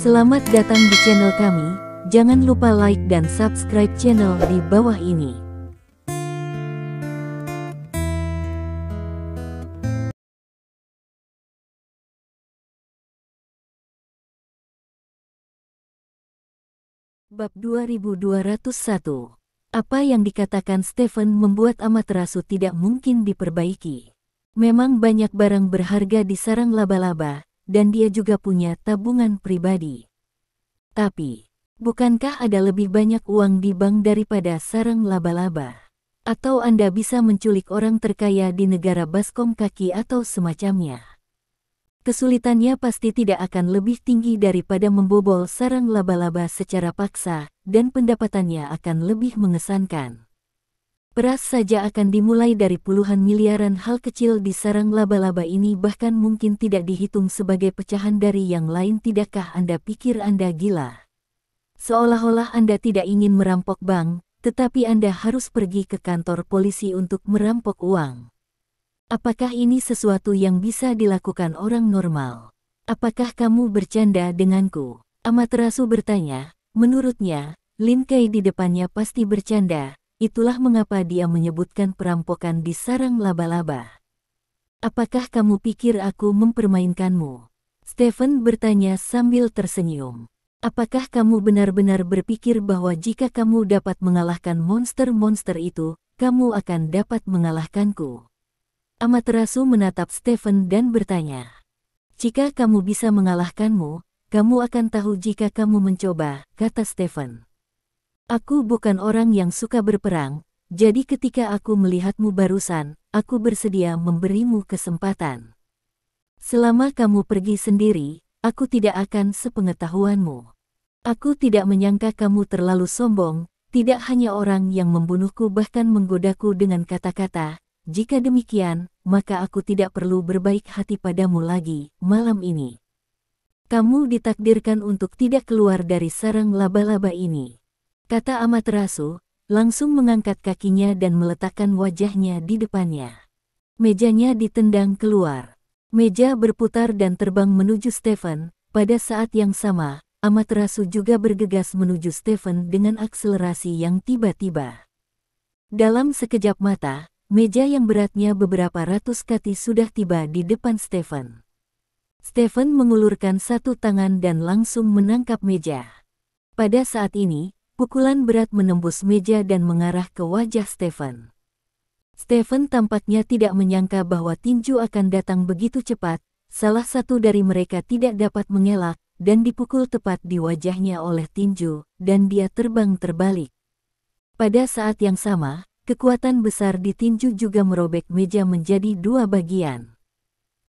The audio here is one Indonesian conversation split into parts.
Selamat datang di channel kami, jangan lupa like dan subscribe channel di bawah ini. Bab 2201. Apa yang dikatakan Stephen membuat Amaterasu tidak mungkin diperbaiki. Memang banyak barang berharga di sarang laba-laba, dan dia juga punya tabungan pribadi. Tapi, bukankah ada lebih banyak uang di bank daripada sarang laba-laba? Atau Anda bisa menculik orang terkaya di negara baskom kaki atau semacamnya? Kesulitannya pasti tidak akan lebih tinggi daripada membobol sarang laba-laba secara paksa, dan pendapatannya akan lebih mengesankan. Peras saja akan dimulai dari puluhan miliaran hal kecil di sarang laba-laba ini, bahkan mungkin tidak dihitung sebagai pecahan dari yang lain. Tidakkah Anda pikir Anda gila? Seolah-olah Anda tidak ingin merampok bank, tetapi Anda harus pergi ke kantor polisi untuk merampok uang. Apakah ini sesuatu yang bisa dilakukan orang normal? Apakah kamu bercanda denganku? Amaterasu bertanya. Menurutnya, Lin Kei di depannya pasti bercanda. Itulah mengapa dia menyebutkan perampokan di sarang laba-laba. Apakah kamu pikir aku mempermainkanmu? Stephen bertanya sambil tersenyum. Apakah kamu benar-benar berpikir bahwa jika kamu dapat mengalahkan monster-monster itu, kamu akan dapat mengalahkanku? Amaterasu menatap Stephen dan bertanya. Jika kamu bisa mengalahkanmu, kamu akan tahu jika kamu mencoba, kata Stephen. Aku bukan orang yang suka berperang, jadi ketika aku melihatmu barusan, aku bersedia memberimu kesempatan. Selama kamu pergi sendiri, aku tidak akan sepengetahuanmu. Aku tidak menyangka kamu terlalu sombong, tidak hanya orang yang membunuhku bahkan menggodaku dengan kata-kata. Jika demikian, maka aku tidak perlu berbaik hati padamu lagi, malam ini. Kamu ditakdirkan untuk tidak keluar dari sarang laba-laba ini, kata Amaterasu, langsung mengangkat kakinya dan meletakkan wajahnya di depannya. Mejanya ditendang keluar. Meja berputar dan terbang menuju Stephen. Pada saat yang sama, Amaterasu juga bergegas menuju Stephen dengan akselerasi yang tiba-tiba. Dalam sekejap mata, meja yang beratnya beberapa ratus kati sudah tiba di depan Stephen. Stephen mengulurkan satu tangan dan langsung menangkap meja. Pada saat ini, pukulan berat menembus meja dan mengarah ke wajah Stephen. Stephen tampaknya tidak menyangka bahwa tinju akan datang begitu cepat. Salah satu dari mereka tidak dapat mengelak, dan dipukul tepat di wajahnya oleh tinju, dan dia terbang terbalik. Pada saat yang sama, kekuatan besar di tinju juga merobek meja menjadi dua bagian.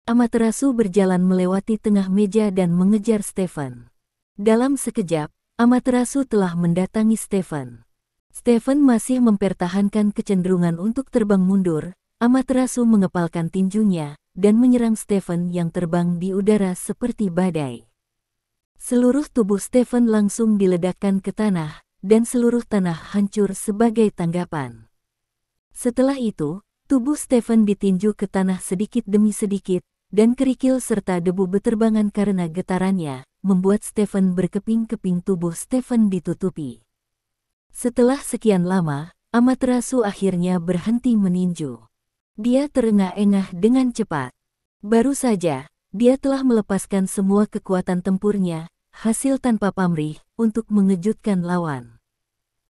Amaterasu berjalan melewati tengah meja dan mengejar Stephen. Dalam sekejap, Amaterasu telah mendatangi Stephen. Stephen masih mempertahankan kecenderungan untuk terbang mundur. Amaterasu mengepalkan tinjunya dan menyerang Stephen yang terbang di udara seperti badai. Seluruh tubuh Stephen langsung diledakkan ke tanah, dan seluruh tanah hancur sebagai tanggapan. Setelah itu, tubuh Stephen ditinju ke tanah sedikit demi sedikit, dan kerikil serta debu beterbangan karena getarannya, membuat Stephen berkeping-keping. Tubuh Stephen ditutupi. Setelah sekian lama, Amaterasu akhirnya berhenti meninju. Dia terengah-engah dengan cepat. Baru saja, dia telah melepaskan semua kekuatan tempurnya, hasil tanpa pamrih, untuk mengejutkan lawan.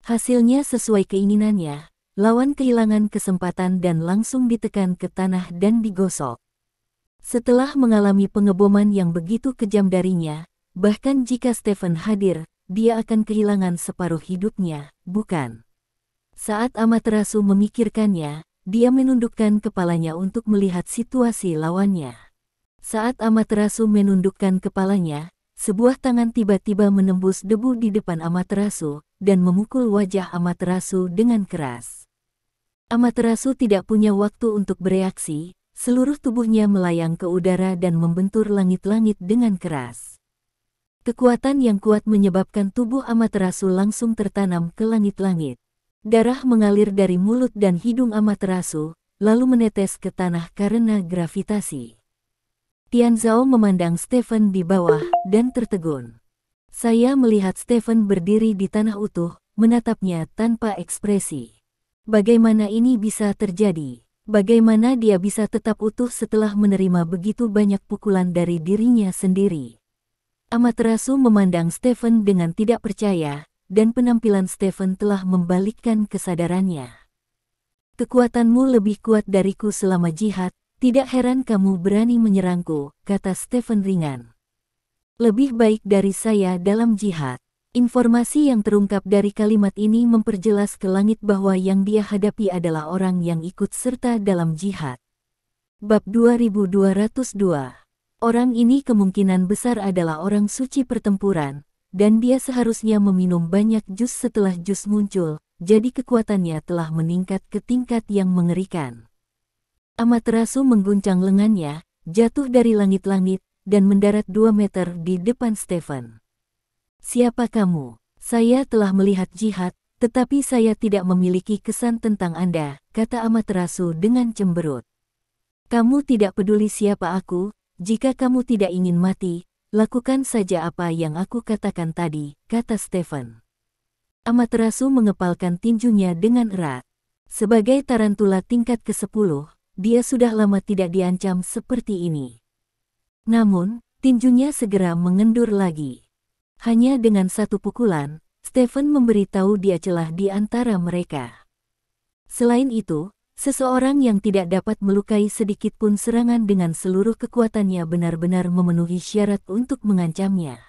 Hasilnya sesuai keinginannya. Lawan kehilangan kesempatan dan langsung ditekan ke tanah dan digosok. Setelah mengalami pengeboman yang begitu kejam darinya, bahkan jika Stephen hadir, dia akan kehilangan separuh hidupnya, bukan? Saat Amaterasu memikirkannya, dia menundukkan kepalanya untuk melihat situasi lawannya. Saat Amaterasu menundukkan kepalanya, sebuah tangan tiba-tiba menembus debu di depan Amaterasu, dan memukul wajah Amaterasu dengan keras. Amaterasu tidak punya waktu untuk bereaksi, seluruh tubuhnya melayang ke udara dan membentur langit-langit dengan keras. Kekuatan yang kuat menyebabkan tubuh Amaterasu langsung tertanam ke langit-langit. Darah mengalir dari mulut dan hidung Amaterasu, lalu menetes ke tanah karena gravitasi. Tianzhao memandang Stephen di bawah dan tertegun. Saya melihat Stephen berdiri di tanah utuh, menatapnya tanpa ekspresi. Bagaimana ini bisa terjadi? Bagaimana dia bisa tetap utuh setelah menerima begitu banyak pukulan dari dirinya sendiri? Amaterasu memandang Stephen dengan tidak percaya, dan penampilan Stephen telah membalikkan kesadarannya. Kekuatanmu lebih kuat dariku selama jihad, tidak heran kamu berani menyerangku, kata Stephen ringan. Lebih baik dari saya dalam jihad. Informasi yang terungkap dari kalimat ini memperjelas ke langit bahwa yang dia hadapi adalah orang yang ikut serta dalam jihad. Bab 2202. Orang ini kemungkinan besar adalah orang suci pertempuran, dan dia seharusnya meminum banyak jus setelah jus muncul, jadi kekuatannya telah meningkat ke tingkat yang mengerikan. Amaterasu mengguncang lengannya, jatuh dari langit-langit, dan mendarat 2 meter di depan Stephen. Siapa kamu? Saya telah melihat jihad, tetapi saya tidak memiliki kesan tentang Anda, kata Amaterasu dengan cemberut. Kamu tidak peduli siapa aku, jika kamu tidak ingin mati, lakukan saja apa yang aku katakan tadi, kata Stephen. Amaterasu mengepalkan tinjunya dengan erat. Sebagai tarantula tingkat ke-10, dia sudah lama tidak diancam seperti ini. Namun, tinjunya segera mengendur lagi. Hanya dengan satu pukulan, Stephen memberitahu dia celah di antara mereka. Selain itu, seseorang yang tidak dapat melukai sedikit pun serangan dengan seluruh kekuatannya benar-benar memenuhi syarat untuk mengancamnya.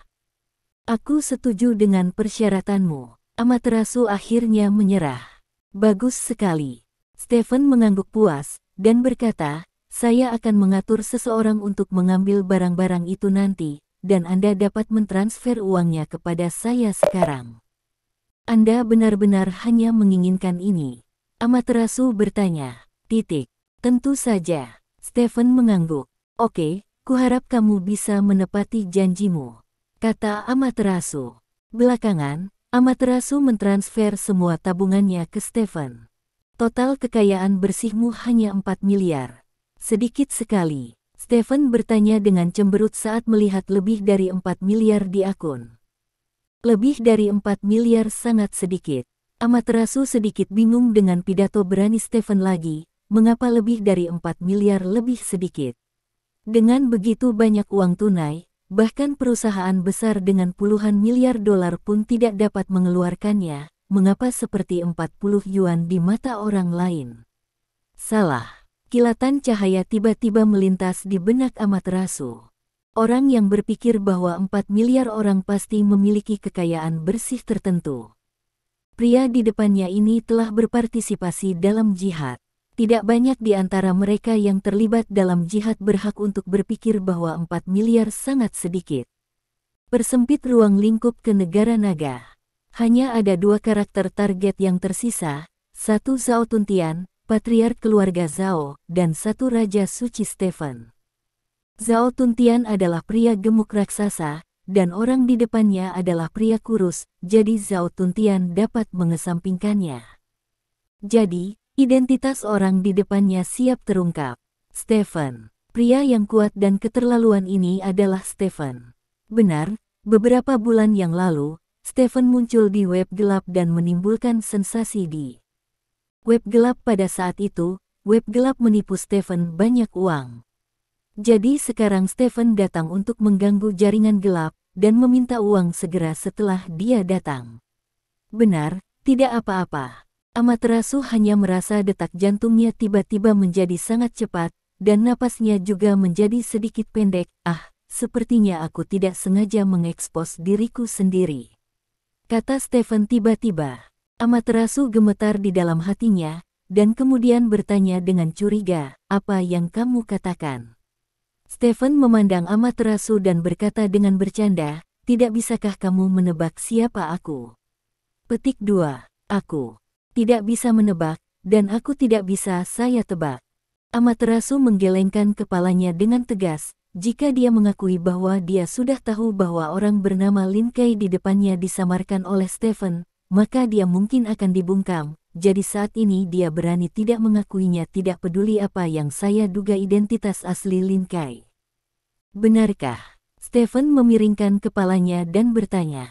Aku setuju dengan persyaratanmu. Amaterasu akhirnya menyerah. Bagus sekali. Stephen mengangguk puas, dan berkata, saya akan mengatur seseorang untuk mengambil barang-barang itu nanti, dan Anda dapat mentransfer uangnya kepada saya sekarang. Anda benar-benar hanya menginginkan ini? Amaterasu bertanya. Tentu saja. Stephen mengangguk. Oke, kuharap kamu bisa menepati janjimu, kata Amaterasu. Belakangan, Amaterasu mentransfer semua tabungannya ke Stephen. Total kekayaan bersihmu hanya 4 miliar. Sedikit sekali. Stephen bertanya dengan cemberut saat melihat lebih dari 4 miliar di akun. Lebih dari 4 miliar sangat sedikit. Amaterasu sedikit bingung dengan pidato berani Stephen lagi, mengapa lebih dari 4 miliar lebih sedikit. Dengan begitu banyak uang tunai, bahkan perusahaan besar dengan puluhan miliar dolar pun tidak dapat mengeluarkannya, mengapa seperti 40 yuan di mata orang lain? Salah. Kilatan cahaya tiba-tiba melintas di benak Amaterasu. Orang yang berpikir bahwa 4 miliar orang pasti memiliki kekayaan bersih tertentu. Pria di depannya ini telah berpartisipasi dalam jihad. Tidak banyak di antara mereka yang terlibat dalam jihad berhak untuk berpikir bahwa 4 miliar sangat sedikit. Persempit ruang lingkup ke negara naga. Hanya ada 2 karakter target yang tersisa, satu Zhao Tuntian, patriark keluarga Zhao, dan satu Raja Suci Stephen. Zhao Tuntian adalah pria gemuk raksasa, dan orang di depannya adalah pria kurus, jadi Zhao Tuntian dapat mengesampingkannya. Jadi, identitas orang di depannya siap terungkap. Stephen. Pria yang kuat dan keterlaluan ini adalah Stephen. Benar, beberapa bulan yang lalu, Stephen muncul di web gelap dan menimbulkan sensasi di web gelap pada saat itu. Web gelap menipu Stephen banyak uang. Jadi sekarang Stephen datang untuk mengganggu jaringan gelap dan meminta uang segera setelah dia datang. Benar, tidak apa-apa. Amaterasu hanya merasa detak jantungnya tiba-tiba menjadi sangat cepat, dan napasnya juga menjadi sedikit pendek. Sepertinya aku tidak sengaja mengekspos diriku sendiri, kata Stephen tiba-tiba. Amaterasu gemetar di dalam hatinya, dan kemudian bertanya dengan curiga, apa yang kamu katakan? Stephen memandang Amaterasu dan berkata dengan bercanda, tidak bisakah kamu menebak siapa aku? Petik 2. Aku tidak bisa menebak, dan aku tidak bisa saya tebak. Amaterasu menggelengkan kepalanya dengan tegas, jika dia mengakui bahwa dia sudah tahu bahwa orang bernama Lin Kai di depannya disamarkan oleh Stephen, maka dia mungkin akan dibungkam. Jadi saat ini dia berani tidak mengakuinya, tidak peduli apa yang saya duga identitas asli Lin Kai. Benarkah? Stephen memiringkan kepalanya dan bertanya.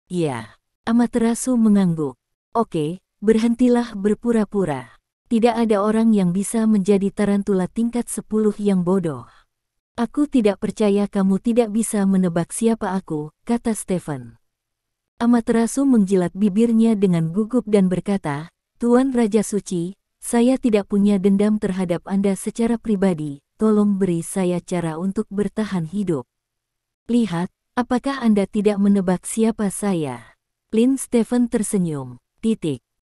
Ya, Amaterasu mengangguk. Oke, berhentilah berpura-pura. Tidak ada orang yang bisa menjadi tarantula tingkat 10 yang bodoh. Aku tidak percaya kamu tidak bisa menebak siapa aku, kata Stephen. Amaterasu menjilat bibirnya dengan gugup dan berkata, Tuan Raja Suci, saya tidak punya dendam terhadap Anda secara pribadi, tolong beri saya cara untuk bertahan hidup. Lihat, apakah Anda tidak menebak siapa saya? Lin Stephen tersenyum.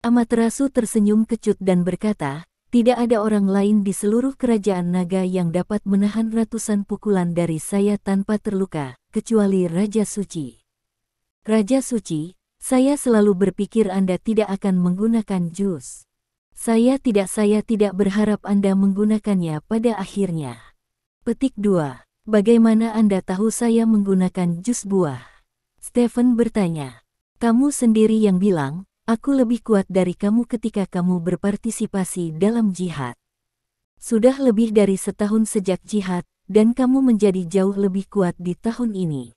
Amaterasu tersenyum kecut dan berkata, tidak ada orang lain di seluruh kerajaan naga yang dapat menahan ratusan pukulan dari saya tanpa terluka, kecuali Raja Suci. Raja Suci, saya selalu berpikir Anda tidak akan menggunakan jus. Saya tidak berharap Anda menggunakannya pada akhirnya. Petik 2. Bagaimana Anda tahu saya menggunakan jus buah? Stephen bertanya. Kamu sendiri yang bilang, aku lebih kuat dari kamu ketika kamu berpartisipasi dalam jihad. Sudah lebih dari setahun sejak jihad, dan kamu menjadi jauh lebih kuat di tahun ini.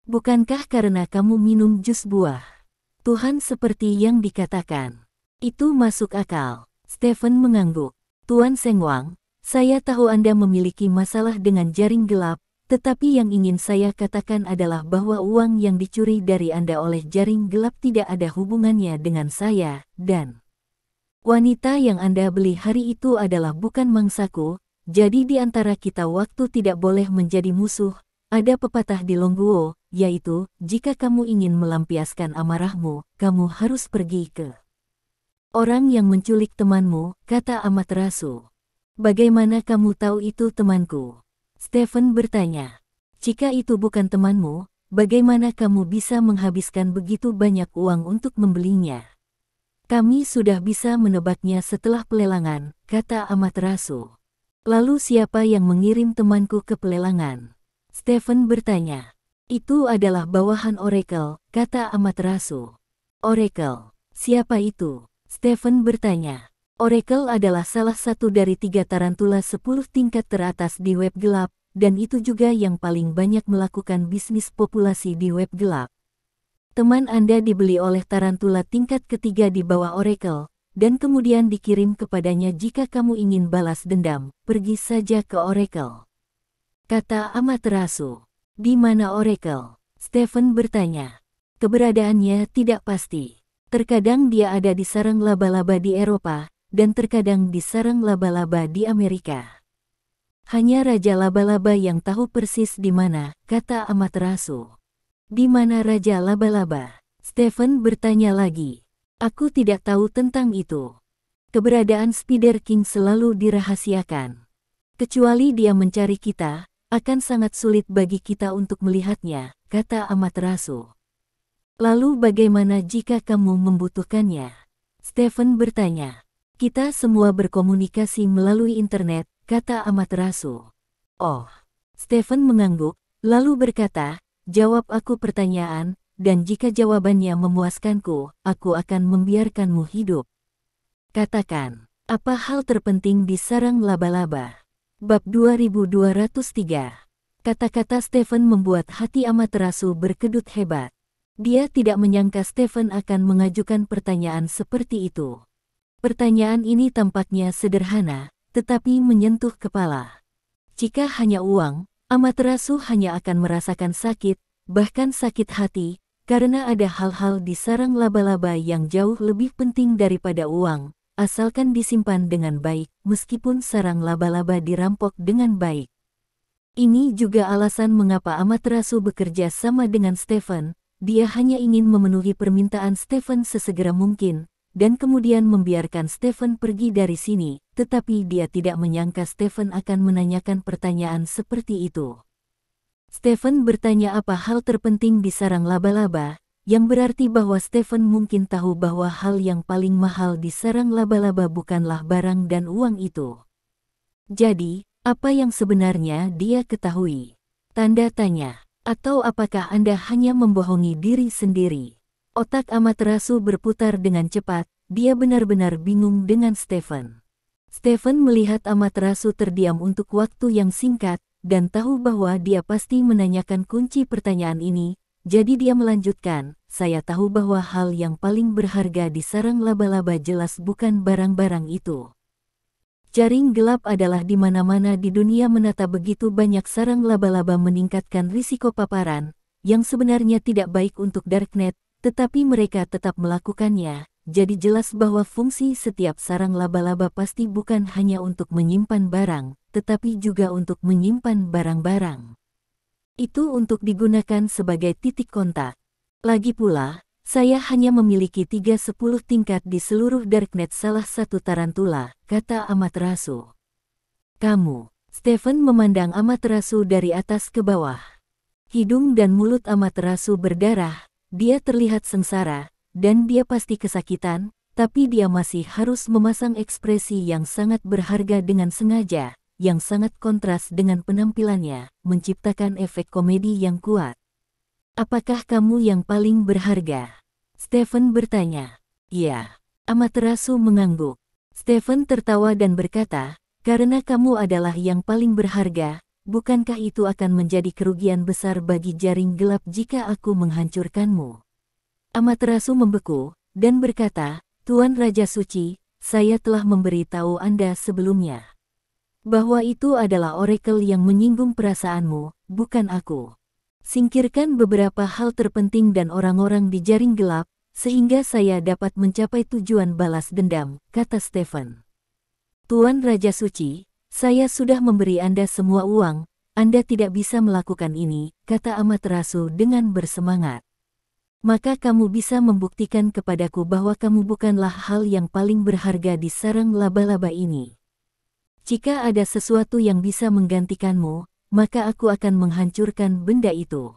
Bukankah karena kamu minum jus buah? Tuhan seperti yang dikatakan. Itu masuk akal. Stephen mengangguk. Tuan Sengwang, saya tahu Anda memiliki masalah dengan jaring gelap, tetapi yang ingin saya katakan adalah bahwa uang yang dicuri dari Anda oleh jaring gelap tidak ada hubungannya dengan saya, dan wanita yang Anda beli hari itu adalah bukan mangsaku, jadi di antara kita waktu tidak boleh menjadi musuh. Ada pepatah di Longguo, yaitu, jika kamu ingin melampiaskan amarahmu, kamu harus pergi ke orang yang menculik temanmu, kata Amaterasu. Bagaimana kamu tahu itu temanku? Stephen bertanya. Jika itu bukan temanmu, bagaimana kamu bisa menghabiskan begitu banyak uang untuk membelinya? Kami sudah bisa menebaknya setelah pelelangan, kata Amaterasu. Lalu siapa yang mengirim temanku ke pelelangan? Stephen bertanya. Itu adalah bawahan Oracle, kata Amaterasu. Oracle, siapa itu? Stephen bertanya. Oracle adalah salah satu dari 3 tarantula 10 tingkat teratas di web gelap, dan itu juga yang paling banyak melakukan bisnis populasi di web gelap. Teman Anda dibeli oleh tarantula tingkat ketiga di bawah Oracle, dan kemudian dikirim kepadanya jika kamu ingin balas dendam, pergi saja ke Oracle. Kata Amaterasu. Di mana Oracle? Stephen bertanya. Keberadaannya tidak pasti. Terkadang dia ada di sarang laba-laba di Eropa, dan terkadang di sarang laba-laba di Amerika. Hanya Raja Laba-Laba yang tahu persis di mana, kata Amaterasu. Di mana Raja Laba-Laba? Stephen bertanya lagi. Aku tidak tahu tentang itu. Keberadaan Spider King selalu dirahasiakan. Kecuali dia mencari kita, akan sangat sulit bagi kita untuk melihatnya, kata Amaterasu. Lalu bagaimana jika kamu membutuhkannya? Stephen bertanya. Kita semua berkomunikasi melalui internet, kata Amaterasu. Oh. Stephen mengangguk, lalu berkata, jawab aku pertanyaan, dan jika jawabannya memuaskanku, aku akan membiarkanmu hidup. Katakan, apa hal terpenting di sarang laba-laba? Bab 2203. Kata-kata Stephen membuat hati Amaterasu berkedut hebat. Dia tidak menyangka Stephen akan mengajukan pertanyaan seperti itu. Pertanyaan ini tampaknya sederhana, tetapi menyentuh kepala. Jika hanya uang, Amaterasu hanya akan merasakan sakit, bahkan sakit hati, karena ada hal-hal di sarang laba-laba yang jauh lebih penting daripada uang, asalkan disimpan dengan baik, meskipun sarang laba-laba dirampok dengan baik. Ini juga alasan mengapa Amaterasu bekerja sama dengan Stephen. Dia hanya ingin memenuhi permintaan Stephen sesegera mungkin, dan kemudian membiarkan Stephen pergi dari sini, tetapi dia tidak menyangka Stephen akan menanyakan pertanyaan seperti itu. Stephen bertanya apa hal terpenting di sarang laba-laba, yang berarti bahwa Stephen mungkin tahu bahwa hal yang paling mahal di sarang laba-laba bukanlah barang dan uang itu. Jadi, apa yang sebenarnya dia ketahui? Tanda tanya. Atau apakah Anda hanya membohongi diri sendiri? Otak Amaterasu berputar dengan cepat, dia benar-benar bingung dengan Stephen. Stephen melihat Amaterasu terdiam untuk waktu yang singkat, dan tahu bahwa dia pasti menanyakan kunci pertanyaan ini, jadi dia melanjutkan, saya tahu bahwa hal yang paling berharga di sarang laba-laba jelas bukan barang-barang itu. Jaring gelap adalah di mana-mana di dunia. Menata begitu banyak sarang laba-laba meningkatkan risiko paparan, yang sebenarnya tidak baik untuk Darknet, tetapi mereka tetap melakukannya. Jadi jelas bahwa fungsi setiap sarang laba-laba pasti bukan hanya untuk menyimpan barang, tetapi juga untuk menyimpan barang-barang. Itu untuk digunakan sebagai titik kontak. Lagi pula, saya hanya memiliki 30 tingkat di seluruh Darknet, salah satu tarantula, kata Amaterasu. Kamu, Stephen memandang Amaterasu dari atas ke bawah. Hidung dan mulut Amaterasu berdarah, dia terlihat sengsara, dan dia pasti kesakitan, tapi dia masih harus memasang ekspresi yang sangat berharga dengan sengaja, yang sangat kontras dengan penampilannya, menciptakan efek komedi yang kuat. Apakah kamu yang paling berharga? Stephen bertanya. Iya. Amaterasu mengangguk. Stephen tertawa dan berkata, karena kamu adalah yang paling berharga, bukankah itu akan menjadi kerugian besar bagi jaring gelap jika aku menghancurkanmu? Amaterasu membeku, dan berkata, Tuan Raja Suci, saya telah memberitahu Anda sebelumnya bahwa itu adalah oracle yang menyinggung perasaanmu, bukan aku. Singkirkan beberapa hal terpenting dan orang-orang di jaring gelap, sehingga saya dapat mencapai tujuan balas dendam, kata Stephen. Tuan Raja Suci, saya sudah memberi Anda semua uang, Anda tidak bisa melakukan ini, kata Amaterasu dengan bersemangat. Maka kamu bisa membuktikan kepadaku bahwa kamu bukanlah hal yang paling berharga di sarang laba-laba ini. Jika ada sesuatu yang bisa menggantikanmu, maka aku akan menghancurkan benda itu.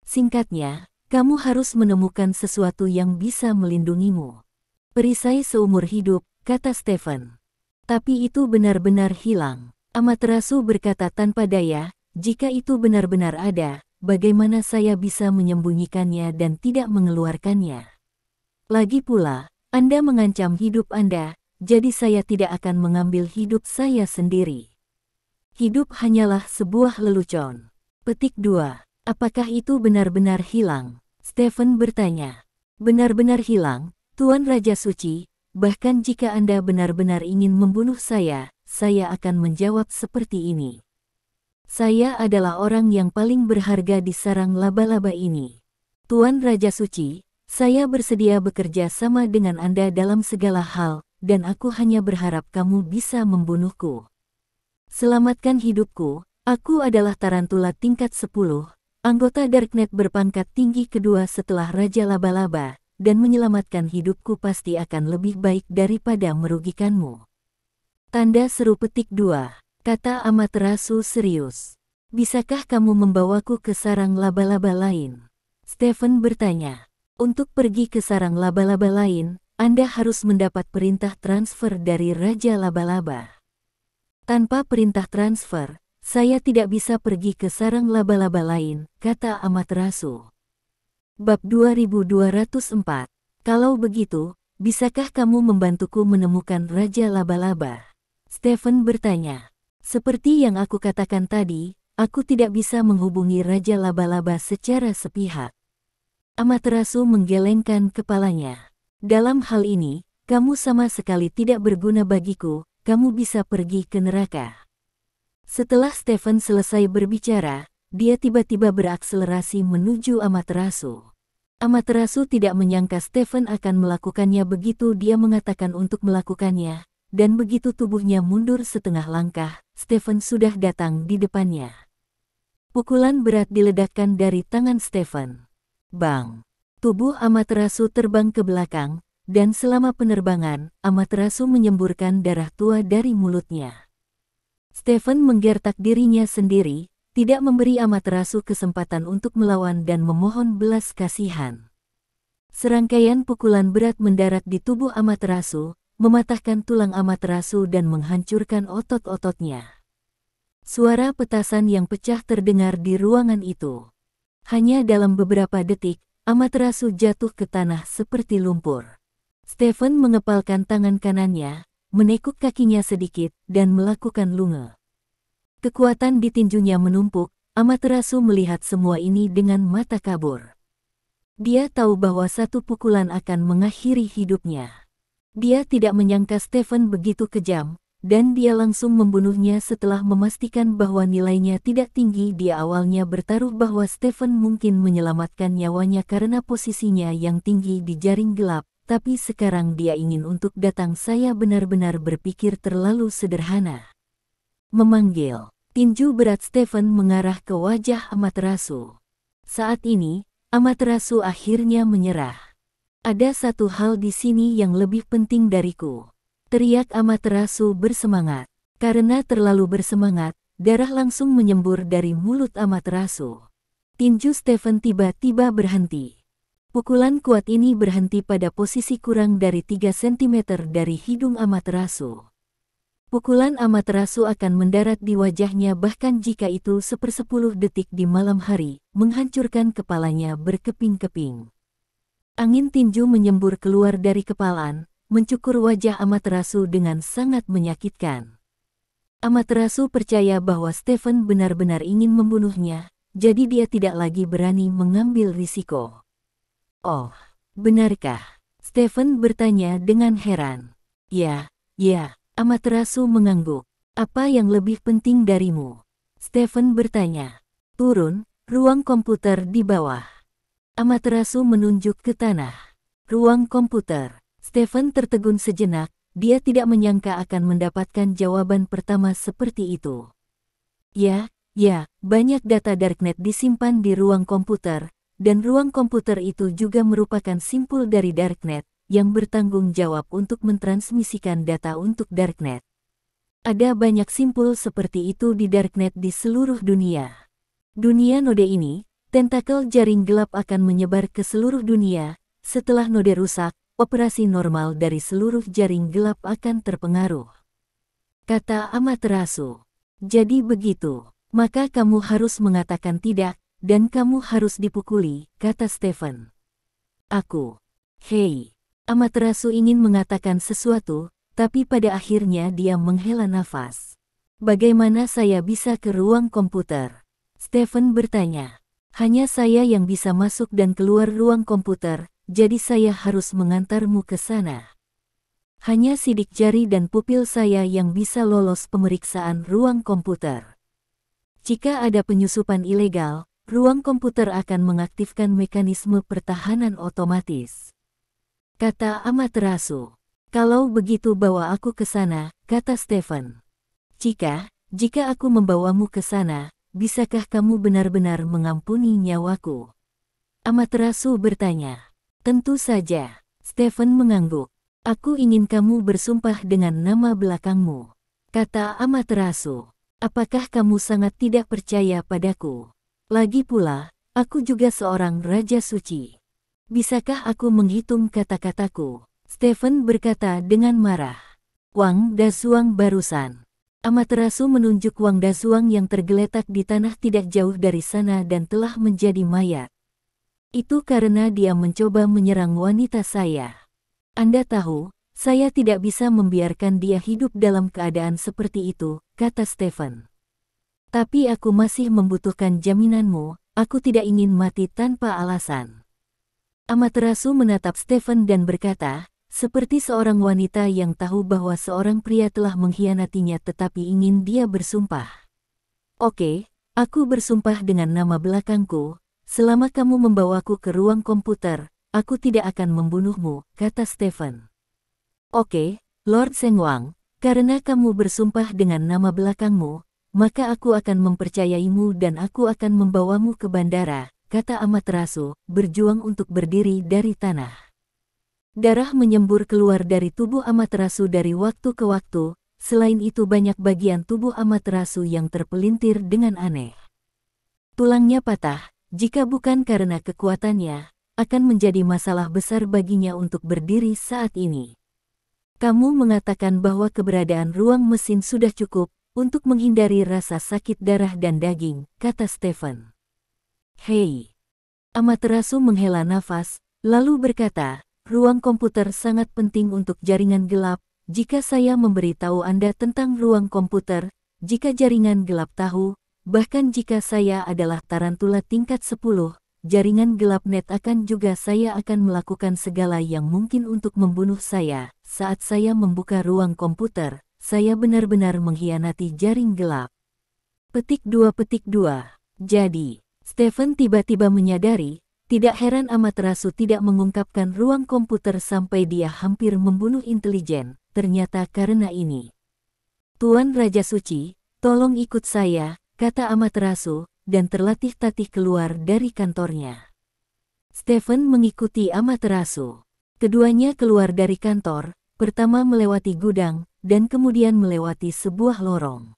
Singkatnya, kamu harus menemukan sesuatu yang bisa melindungimu. Perisai seumur hidup, kata Stephen. Tapi itu benar-benar hilang. Amaterasu berkata tanpa daya, jika itu benar-benar ada, bagaimana saya bisa menyembunyikannya dan tidak mengeluarkannya? Lagi pula, Anda mengancam hidup Anda, jadi saya tidak akan mengambil hidup saya sendiri. Hidup hanyalah sebuah lelucon. Petik 2. Apakah itu benar-benar hilang? Stephen bertanya. Benar-benar hilang, Tuan Raja Suci, bahkan jika Anda benar-benar ingin membunuh saya akan menjawab seperti ini. Saya adalah orang yang paling berharga di sarang laba-laba ini. Tuan Raja Suci, saya bersedia bekerja sama dengan Anda dalam segala hal, dan aku hanya berharap kamu bisa membunuhku. Selamatkan hidupku, aku adalah tarantula tingkat 10, anggota Darknet berpangkat tinggi kedua setelah Raja Laba-Laba, dan menyelamatkan hidupku pasti akan lebih baik daripada merugikanmu. Tanda seru petik 2, kata Amaterasu serius. Bisakah kamu membawaku ke sarang laba-laba lain? Stephen bertanya. Untuk pergi ke sarang laba-laba lain, Anda harus mendapat perintah transfer dari Raja Laba-Laba. Tanpa perintah transfer, saya tidak bisa pergi ke sarang laba-laba lain, kata Amaterasu. Bab 2204. Kalau begitu, bisakah kamu membantuku menemukan Raja Laba-Laba? Stephen bertanya. Seperti yang aku katakan tadi, aku tidak bisa menghubungi Raja Laba-Laba secara sepihak. Amaterasu menggelengkan kepalanya. Dalam hal ini, kamu sama sekali tidak berguna bagiku, kamu bisa pergi ke neraka. Setelah Stephen selesai berbicara, dia tiba-tiba berakselerasi menuju Amaterasu. Amaterasu tidak menyangka Stephen akan melakukannya begitu dia mengatakan untuk melakukannya, dan begitu tubuhnya mundur setengah langkah, Stephen sudah datang di depannya. Pukulan berat diledakkan dari tangan Stephen. Bang! Tubuh Amaterasu terbang ke belakang, dan selama penerbangan, Amaterasu menyemburkan darah tua dari mulutnya. Stephen menggertak dirinya sendiri, tidak memberi Amaterasu kesempatan untuk melawan dan memohon belas kasihan. Serangkaian pukulan berat mendarat di tubuh Amaterasu, mematahkan tulang Amaterasu dan menghancurkan otot-ototnya. Suara petasan yang pecah terdengar di ruangan itu. Hanya dalam beberapa detik, Amaterasu jatuh ke tanah seperti lumpur. Stephen mengepalkan tangan kanannya, menekuk kakinya sedikit, dan melakukan lunge. Kekuatan di tinjunya menumpuk, Amaterasu melihat semua ini dengan mata kabur. Dia tahu bahwa satu pukulan akan mengakhiri hidupnya. Dia tidak menyangka Stephen begitu kejam, dan dia langsung membunuhnya setelah memastikan bahwa nilainya tidak tinggi. Dia awalnya bertaruh bahwa Stephen mungkin menyelamatkan nyawanya karena posisinya yang tinggi di jaring gelap, tapi sekarang dia ingin untuk datang. Saya benar-benar berpikir terlalu sederhana. Memanggil. Tinju berat Stephen mengarah ke wajah Amaterasu. Saat ini, Amaterasu akhirnya menyerah. Ada satu hal di sini yang lebih penting dariku. Teriak Amaterasu bersemangat. Karena terlalu bersemangat, darah langsung menyembur dari mulut Amaterasu. Tinju Stephen tiba-tiba berhenti. Pukulan kuat ini berhenti pada posisi kurang dari 3 cm dari hidung Amaterasu. Pukulan Amaterasu akan mendarat di wajahnya, bahkan jika itu 1/10 detik di malam hari, menghancurkan kepalanya berkeping-keping. Angin tinju menyembur keluar dari kepalan, mencukur wajah Amaterasu dengan sangat menyakitkan. Amaterasu percaya bahwa Stephen benar-benar ingin membunuhnya, jadi dia tidak lagi berani mengambil risiko. Oh, benarkah? Stephen bertanya dengan heran. Ya. Amaterasu mengangguk. Apa yang lebih penting darimu? Stephen bertanya. Turun, ruang komputer di bawah. Amaterasu menunjuk ke tanah. Ruang komputer. Stephen tertegun sejenak, dia tidak menyangka akan mendapatkan jawaban pertama seperti itu. Ya, banyak data Darknet disimpan di ruang komputer, dan ruang komputer itu juga merupakan simpul dari Darknet, yang bertanggung jawab untuk mentransmisikan data untuk Darknet. Ada banyak simpul seperti itu di Darknet di seluruh dunia. Dunia node ini, tentakel jaring gelap akan menyebar ke seluruh dunia. Setelah node rusak, operasi normal dari seluruh jaring gelap akan terpengaruh. Kata Amaterasu. Jadi begitu, maka kamu harus mengatakan tidak, dan kamu harus dipukuli, kata Stephen. Hei. Amaterasu ingin mengatakan sesuatu, tapi pada akhirnya dia menghela nafas. Bagaimana saya bisa ke ruang komputer? Stephen bertanya. Hanya saya yang bisa masuk dan keluar ruang komputer, jadi saya harus mengantarmu ke sana. Hanya sidik jari dan pupil saya yang bisa lolos pemeriksaan ruang komputer. Jika ada penyusupan ilegal, ruang komputer akan mengaktifkan mekanisme pertahanan otomatis. Kata Amaterasu. Kalau begitu bawa aku ke sana, kata Stephen. Jika aku membawamu ke sana, bisakah kamu benar-benar mengampuni nyawaku? Amaterasu bertanya. Tentu saja. Stephen mengangguk. Aku ingin kamu bersumpah dengan nama belakangmu. Kata Amaterasu. Apakah kamu sangat tidak percaya padaku? Lagi pula, aku juga seorang raja suci. Bisakah aku menghitung kata-kataku? Stephen berkata dengan marah. Wang Dazuang barusan. Amaterasu menunjuk Wang Dazuang yang tergeletak di tanah tidak jauh dari sana dan telah menjadi mayat. Itu karena dia mencoba menyerang wanita saya. Anda tahu, saya tidak bisa membiarkan dia hidup dalam keadaan seperti itu, kata Stephen. Tapi aku masih membutuhkan jaminanmu, aku tidak ingin mati tanpa alasan. Amaterasu menatap Stephen dan berkata, seperti seorang wanita yang tahu bahwa seorang pria telah mengkhianatinya tetapi ingin dia bersumpah. Oke, aku bersumpah dengan nama belakangku, selama kamu membawaku ke ruang komputer, aku tidak akan membunuhmu, kata Stephen. Oke, Lord Sengwang, karena kamu bersumpah dengan nama belakangmu, maka aku akan mempercayaimu dan aku akan membawamu ke bandara, kata Amaterasu, berjuang untuk berdiri dari tanah. Darah menyembur keluar dari tubuh Amaterasu dari waktu ke waktu, selain itu banyak bagian tubuh Amaterasu yang terpelintir dengan aneh. Tulangnya patah, jika bukan karena kekuatannya, akan menjadi masalah besar baginya untuk berdiri saat ini. Kamu mengatakan bahwa keberadaan ruang mesin sudah cukup untuk menghindari rasa sakit darah dan daging, kata Stephen. Hei. Amaterasu menghela nafas, lalu berkata, ruang komputer sangat penting untuk jaringan gelap. Jika saya memberitahu Anda tentang ruang komputer, jika jaringan gelap tahu, bahkan jika saya adalah tarantula tingkat 10, jaringan gelap net akan juga saya akan melakukan segala yang mungkin untuk membunuh saya. Saat saya membuka ruang komputer, saya benar-benar mengkhianati jaring gelap. Petik 2. Jadi, Stephen tiba-tiba menyadari, tidak heran Amaterasu tidak mengungkapkan ruang komputer sampai dia hampir membunuh intelijen, ternyata karena ini. Tuan Raja Suci, tolong ikut saya, kata Amaterasu, dan terlatih-tatih keluar dari kantornya. Stephen mengikuti Amaterasu. Keduanya keluar dari kantor, pertama melewati gudang, dan kemudian melewati sebuah lorong.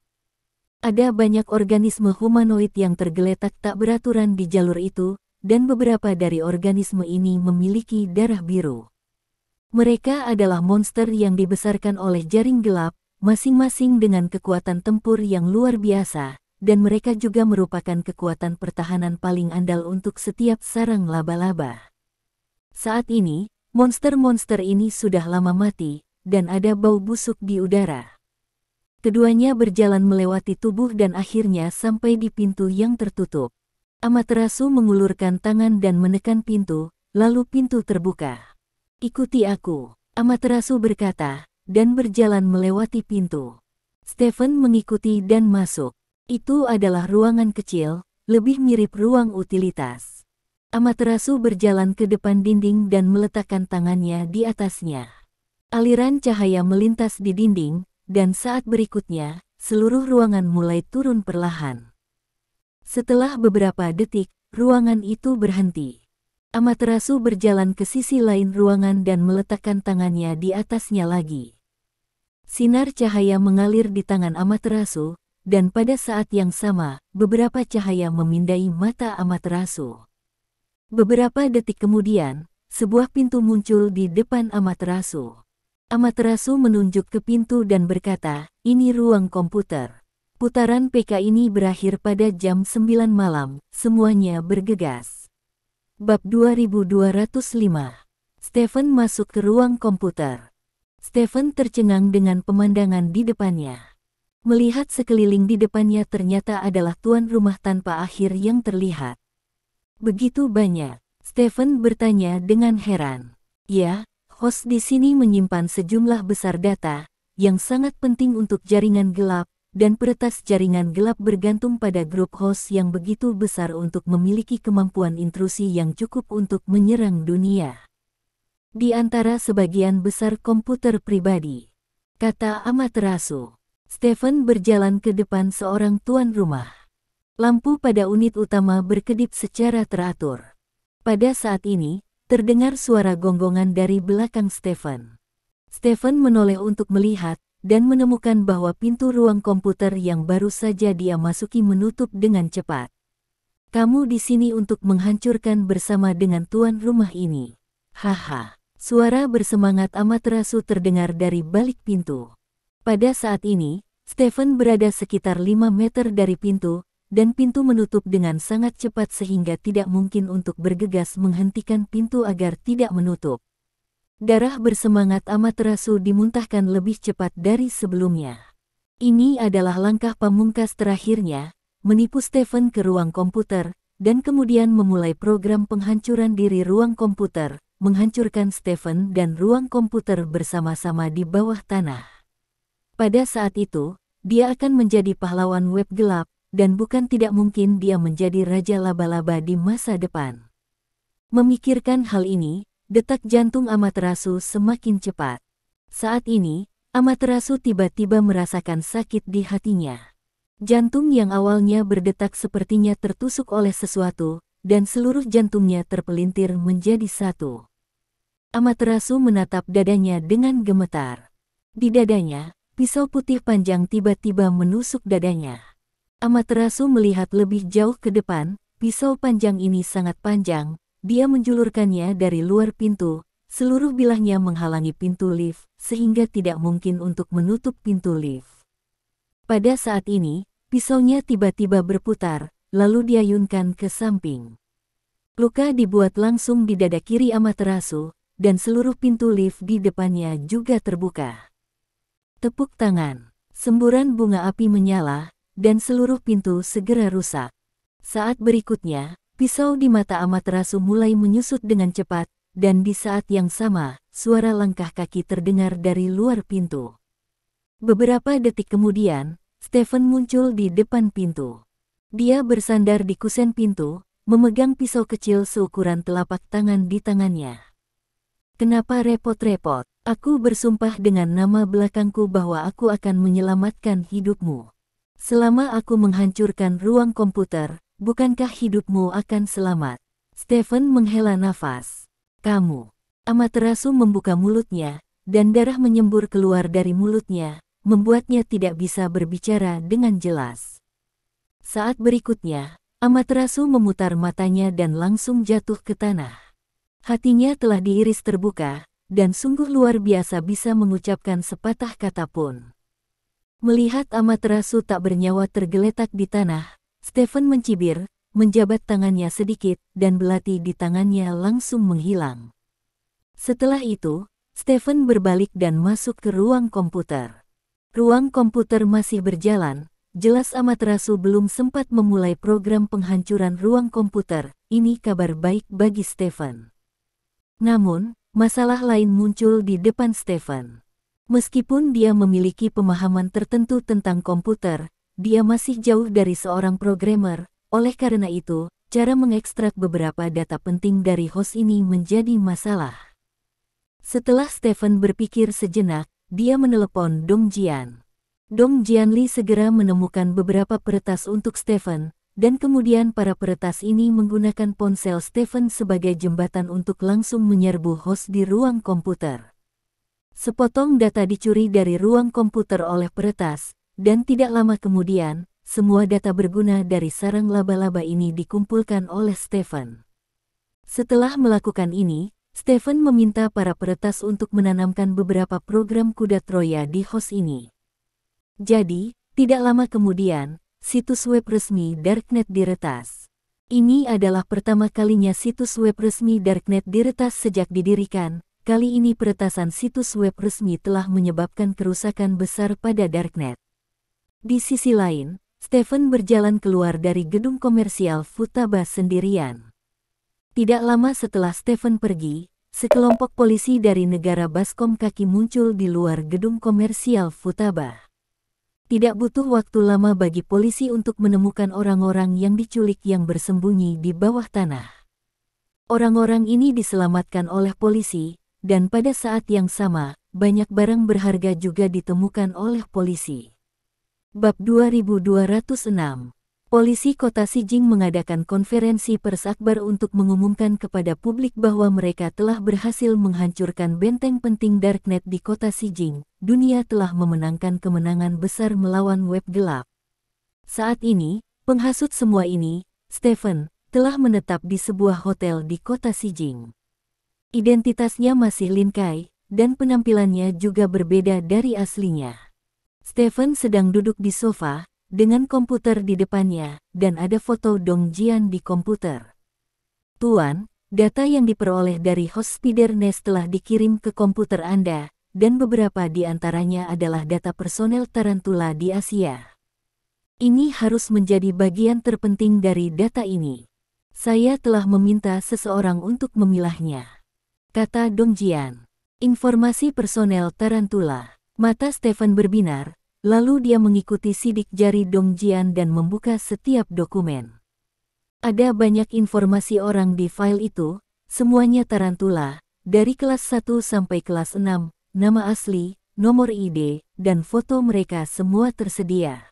Ada banyak organisme humanoid yang tergeletak tak beraturan di jalur itu, dan beberapa dari organisme ini memiliki darah biru. Mereka adalah monster yang dibesarkan oleh jaring gelap, masing-masing dengan kekuatan tempur yang luar biasa, dan mereka juga merupakan kekuatan pertahanan paling andal untuk setiap sarang laba-laba. Saat ini, monster-monster ini sudah lama mati, dan ada bau busuk di udara. Keduanya berjalan melewati tubuh dan akhirnya sampai di pintu yang tertutup. Amaterasu mengulurkan tangan dan menekan pintu, lalu pintu terbuka. Ikuti aku, Amaterasu berkata, dan berjalan melewati pintu. Stephen mengikuti dan masuk. Itu adalah ruangan kecil, lebih mirip ruang utilitas. Amaterasu berjalan ke depan dinding dan meletakkan tangannya di atasnya. Aliran cahaya melintas di dinding, dan saat berikutnya, seluruh ruangan mulai turun perlahan. Setelah beberapa detik, ruangan itu berhenti. Amaterasu berjalan ke sisi lain ruangan dan meletakkan tangannya di atasnya lagi. Sinar cahaya mengalir di tangan Amaterasu, dan pada saat yang sama, beberapa cahaya memindai mata Amaterasu. Beberapa detik kemudian, sebuah pintu muncul di depan Amaterasu. Amaterasu menunjuk ke pintu dan berkata, "Ini ruang komputer." Putaran PK ini berakhir pada jam 9 malam, semuanya bergegas. Bab 2205. Stephen masuk ke ruang komputer. Stephen tercengang dengan pemandangan di depannya. Melihat sekeliling di depannya ternyata adalah tuan rumah tanpa akhir yang terlihat. Begitu banyak, Stephen bertanya dengan heran. Ya, host di sini menyimpan sejumlah besar data, yang sangat penting untuk jaringan gelap, dan peretas jaringan gelap bergantung pada grup host yang begitu besar untuk memiliki kemampuan intrusi yang cukup untuk menyerang dunia. Di antara sebagian besar komputer pribadi, kata Amaterasu. Stephen berjalan ke depan seorang tuan rumah. Lampu pada unit utama berkedip secara teratur. Pada saat ini, terdengar suara gonggongan dari belakang Stephen. Stephen menoleh untuk melihat, dan menemukan bahwa pintu ruang komputer yang baru saja dia masuki menutup dengan cepat. "Kamu di sini untuk menghancurkan bersama dengan tuan rumah ini." Haha. Suara bersemangat Amaterasu terdengar dari balik pintu. Pada saat ini, Stephen berada sekitar 5 meter dari pintu, dan pintu menutup dengan sangat cepat sehingga tidak mungkin untuk bergegas menghentikan pintu agar tidak menutup. Darah bersemangat Amaterasu dimuntahkan lebih cepat dari sebelumnya. Ini adalah langkah pamungkas terakhirnya, menipu Stephen ke ruang komputer, dan kemudian memulai program penghancuran diri ruang komputer, menghancurkan Stephen dan ruang komputer bersama-sama di bawah tanah. Pada saat itu, dia akan menjadi pahlawan web gelap, dan bukan tidak mungkin dia menjadi raja laba-laba di masa depan. Memikirkan hal ini, detak jantung Amaterasu semakin cepat. Saat ini, Amaterasu tiba-tiba merasakan sakit di hatinya. Jantung yang awalnya berdetak sepertinya tertusuk oleh sesuatu, dan seluruh jantungnya terpelintir menjadi satu. Amaterasu menatap dadanya dengan gemetar. Di dadanya, pisau putih panjang tiba-tiba menusuk dadanya. Amaterasu melihat lebih jauh ke depan, pisau panjang ini sangat panjang. Dia menjulurkannya dari luar pintu, seluruh bilahnya menghalangi pintu lift, sehingga tidak mungkin untuk menutup pintu lift. Pada saat ini, pisaunya tiba-tiba berputar, lalu diayunkan ke samping. Luka dibuat langsung di dada kiri Amaterasu, dan seluruh pintu lift di depannya juga terbuka. Tepuk tangan. Semburan bunga api menyala, dan seluruh pintu segera rusak. Saat berikutnya, pisau di mata Amaterasu mulai menyusut dengan cepat, dan di saat yang sama, suara langkah kaki terdengar dari luar pintu. Beberapa detik kemudian, Stephen muncul di depan pintu. Dia bersandar di kusen pintu, memegang pisau kecil seukuran telapak tangan di tangannya. Kenapa repot-repot? Aku bersumpah dengan nama belakangku bahwa aku akan menyelamatkan hidupmu. Selama aku menghancurkan ruang komputer, bukankah hidupmu akan selamat? Stephen menghela nafas. Kamu. Amaterasu membuka mulutnya, dan darah menyembur keluar dari mulutnya, membuatnya tidak bisa berbicara dengan jelas. Saat berikutnya, Amaterasu memutar matanya dan langsung jatuh ke tanah. Hatinya telah diiris terbuka, dan sungguh luar biasa bisa mengucapkan sepatah kata pun. Melihat Amaterasu tak bernyawa tergeletak di tanah, Stephen mencibir, menjabat tangannya sedikit, dan belati di tangannya langsung menghilang. Setelah itu, Stephen berbalik dan masuk ke ruang komputer. Ruang komputer masih berjalan, jelas Amaterasu belum sempat memulai program penghancuran ruang komputer. Ini kabar baik bagi Stephen. Namun, masalah lain muncul di depan Stephen. Meskipun dia memiliki pemahaman tertentu tentang komputer, dia masih jauh dari seorang programmer. Oleh karena itu, cara mengekstrak beberapa data penting dari host ini menjadi masalah. Setelah Stephen berpikir sejenak, dia menelepon Dong Jian. Dong Jianli segera menemukan beberapa peretas untuk Stephen, dan kemudian para peretas ini menggunakan ponsel Stephen sebagai jembatan untuk langsung menyerbu host di ruang komputer. Sepotong data dicuri dari ruang komputer oleh peretas, dan tidak lama kemudian, semua data berguna dari sarang laba-laba ini dikumpulkan oleh Stephen. Setelah melakukan ini, Stephen meminta para peretas untuk menanamkan beberapa program kuda Troya di host ini. Jadi, tidak lama kemudian, situs web resmi Darknet diretas. Ini adalah pertama kalinya situs web resmi Darknet diretas sejak didirikan. Kali ini peretasan situs web resmi telah menyebabkan kerusakan besar pada Darknet. Di sisi lain, Stephen berjalan keluar dari gedung komersial Futaba sendirian. Tidak lama setelah Stephen pergi, sekelompok polisi dari negara Baskom Kaki muncul di luar gedung komersial Futaba. Tidak butuh waktu lama bagi polisi untuk menemukan orang-orang yang diculik yang bersembunyi di bawah tanah. Orang-orang ini diselamatkan oleh polisi, dan pada saat yang sama, banyak barang berharga juga ditemukan oleh polisi. Bab 2206. Polisi Kota Xijing mengadakan konferensi pers akbar untuk mengumumkan kepada publik bahwa mereka telah berhasil menghancurkan benteng penting Darknet di Kota Xijing. Dunia telah memenangkan kemenangan besar melawan web gelap. Saat ini, penghasut semua ini, Stephen, telah menetap di sebuah hotel di Kota Xijing. Identitasnya masih Lin Kai, dan penampilannya juga berbeda dari aslinya. Stephen sedang duduk di sofa, dengan komputer di depannya, dan ada foto Dong Jian di komputer. Tuan, data yang diperoleh dari host Spider Nest telah dikirim ke komputer Anda, dan beberapa di antaranya adalah data personel Tarantula di Asia. Ini harus menjadi bagian terpenting dari data ini. Saya telah meminta seseorang untuk memilahnya, kata Dong Jian. Informasi personel Tarantula. Mata Stephen berbinar, lalu dia mengikuti sidik jari Dong Jian dan membuka setiap dokumen. Ada banyak informasi orang di file itu, semuanya Tarantula, dari kelas 1 sampai kelas 6, nama asli, nomor ID, dan foto mereka semua tersedia.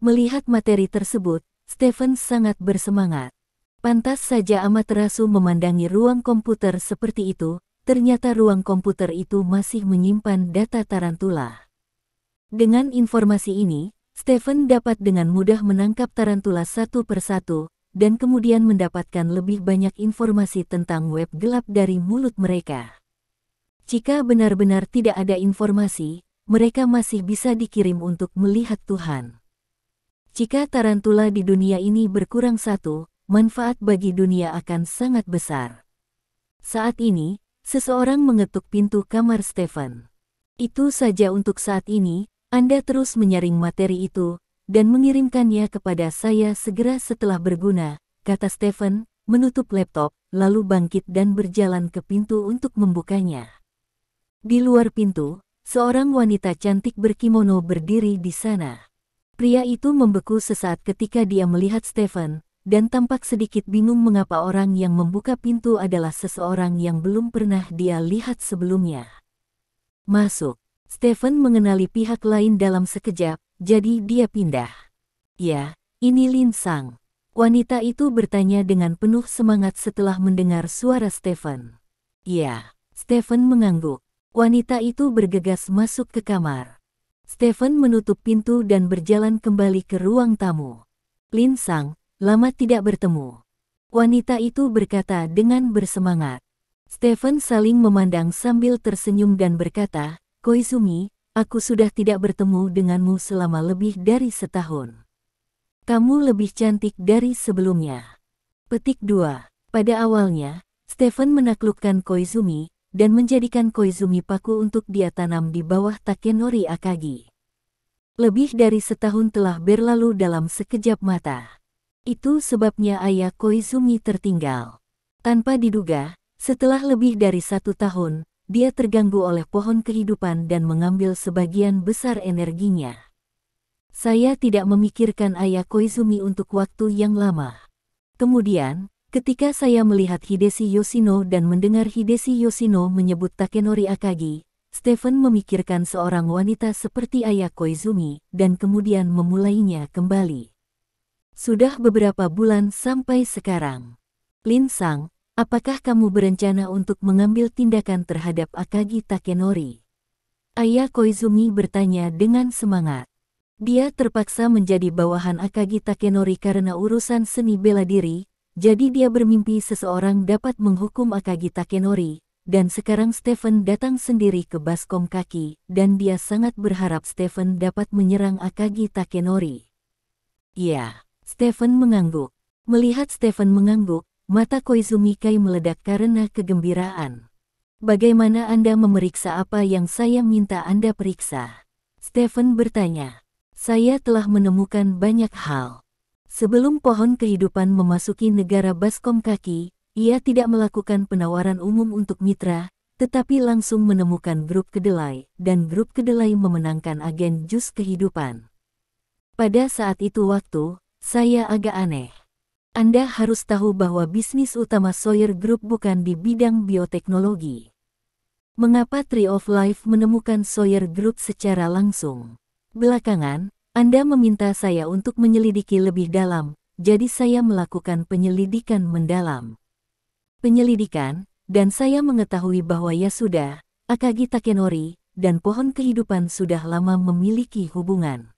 Melihat materi tersebut, Stephen sangat bersemangat. Pantas saja Amaterasu memandangi ruang komputer seperti itu, ternyata ruang komputer itu masih menyimpan data Tarantula. Dengan informasi ini, Stephen dapat dengan mudah menangkap Tarantula satu persatu, dan kemudian mendapatkan lebih banyak informasi tentang web gelap dari mulut mereka. Jika benar-benar tidak ada informasi, mereka masih bisa dikirim untuk melihat Tuhan. Jika Tarantula di dunia ini berkurang satu, manfaat bagi dunia akan sangat besar. Saat ini, seseorang mengetuk pintu kamar Stephen. Itu saja untuk saat ini. Anda terus menyaring materi itu, dan mengirimkannya kepada saya segera setelah berguna, kata Stephen, menutup laptop, lalu bangkit dan berjalan ke pintu untuk membukanya. Di luar pintu, seorang wanita cantik berkimono berdiri di sana. Pria itu membeku sesaat ketika dia melihat Stephen, dan tampak sedikit bingung mengapa orang yang membuka pintu adalah seseorang yang belum pernah dia lihat sebelumnya. Masuk. Stephen mengenali pihak lain dalam sekejap, jadi dia pindah. Ya, ini Lin Sang. Wanita itu bertanya dengan penuh semangat setelah mendengar suara Stephen. Ya, Stephen mengangguk. Wanita itu bergegas masuk ke kamar. Stephen menutup pintu dan berjalan kembali ke ruang tamu. Lin Sang, lama tidak bertemu. Wanita itu berkata dengan bersemangat. Stephen saling memandang sambil tersenyum dan berkata, Koizumi, aku sudah tidak bertemu denganmu selama lebih dari setahun. Kamu lebih cantik dari sebelumnya. Petik 2. Pada awalnya, Stephen menaklukkan Koizumi, dan menjadikan Koizumi paku untuk dia tanam di bawah Takenori Akagi. Lebih dari setahun telah berlalu dalam sekejap mata. Itu sebabnya ayah Koizumi tertinggal. Tanpa diduga, setelah lebih dari 1 tahun, dia terganggu oleh pohon kehidupan dan mengambil sebagian besar energinya. Saya tidak memikirkan ayah Koizumi untuk waktu yang lama. Kemudian, ketika saya melihat Hideshi Yoshino dan mendengar Hideshi Yoshino menyebut Takenori Akagi, Stephen memikirkan seorang wanita seperti ayah Koizumi dan kemudian memulainya kembali. Sudah beberapa bulan sampai sekarang. Lin Sang, apakah kamu berencana untuk mengambil tindakan terhadap Akagi Takenori? Ayah Koizumi bertanya dengan semangat. Dia terpaksa menjadi bawahan Akagi Takenori karena urusan seni bela diri, jadi dia bermimpi seseorang dapat menghukum Akagi Takenori, dan sekarang Stephen datang sendiri ke baskom kaki, dan dia sangat berharap Stephen dapat menyerang Akagi Takenori. Ya, Stephen mengangguk. Melihat Stephen mengangguk, mata Koizumi Kai meledak karena kegembiraan. Bagaimana Anda memeriksa apa yang saya minta Anda periksa? Stephen bertanya. Saya telah menemukan banyak hal. Sebelum pohon kehidupan memasuki negara baskom kaki, ia tidak melakukan penawaran umum untuk mitra, tetapi langsung menemukan grup kedelai, dan grup kedelai memenangkan agen jus kehidupan. Pada saat itu saya agak aneh. Anda harus tahu bahwa bisnis utama Sawyer Group bukan di bidang bioteknologi. Mengapa Tree of Life menemukan Sawyer Group secara langsung? Belakangan, Anda meminta saya untuk menyelidiki lebih dalam, jadi saya melakukan penyelidikan mendalam. Penyelidikan, dan saya mengetahui bahwa Yasuda, Akagi Takenori, dan pohon kehidupan sudah lama memiliki hubungan.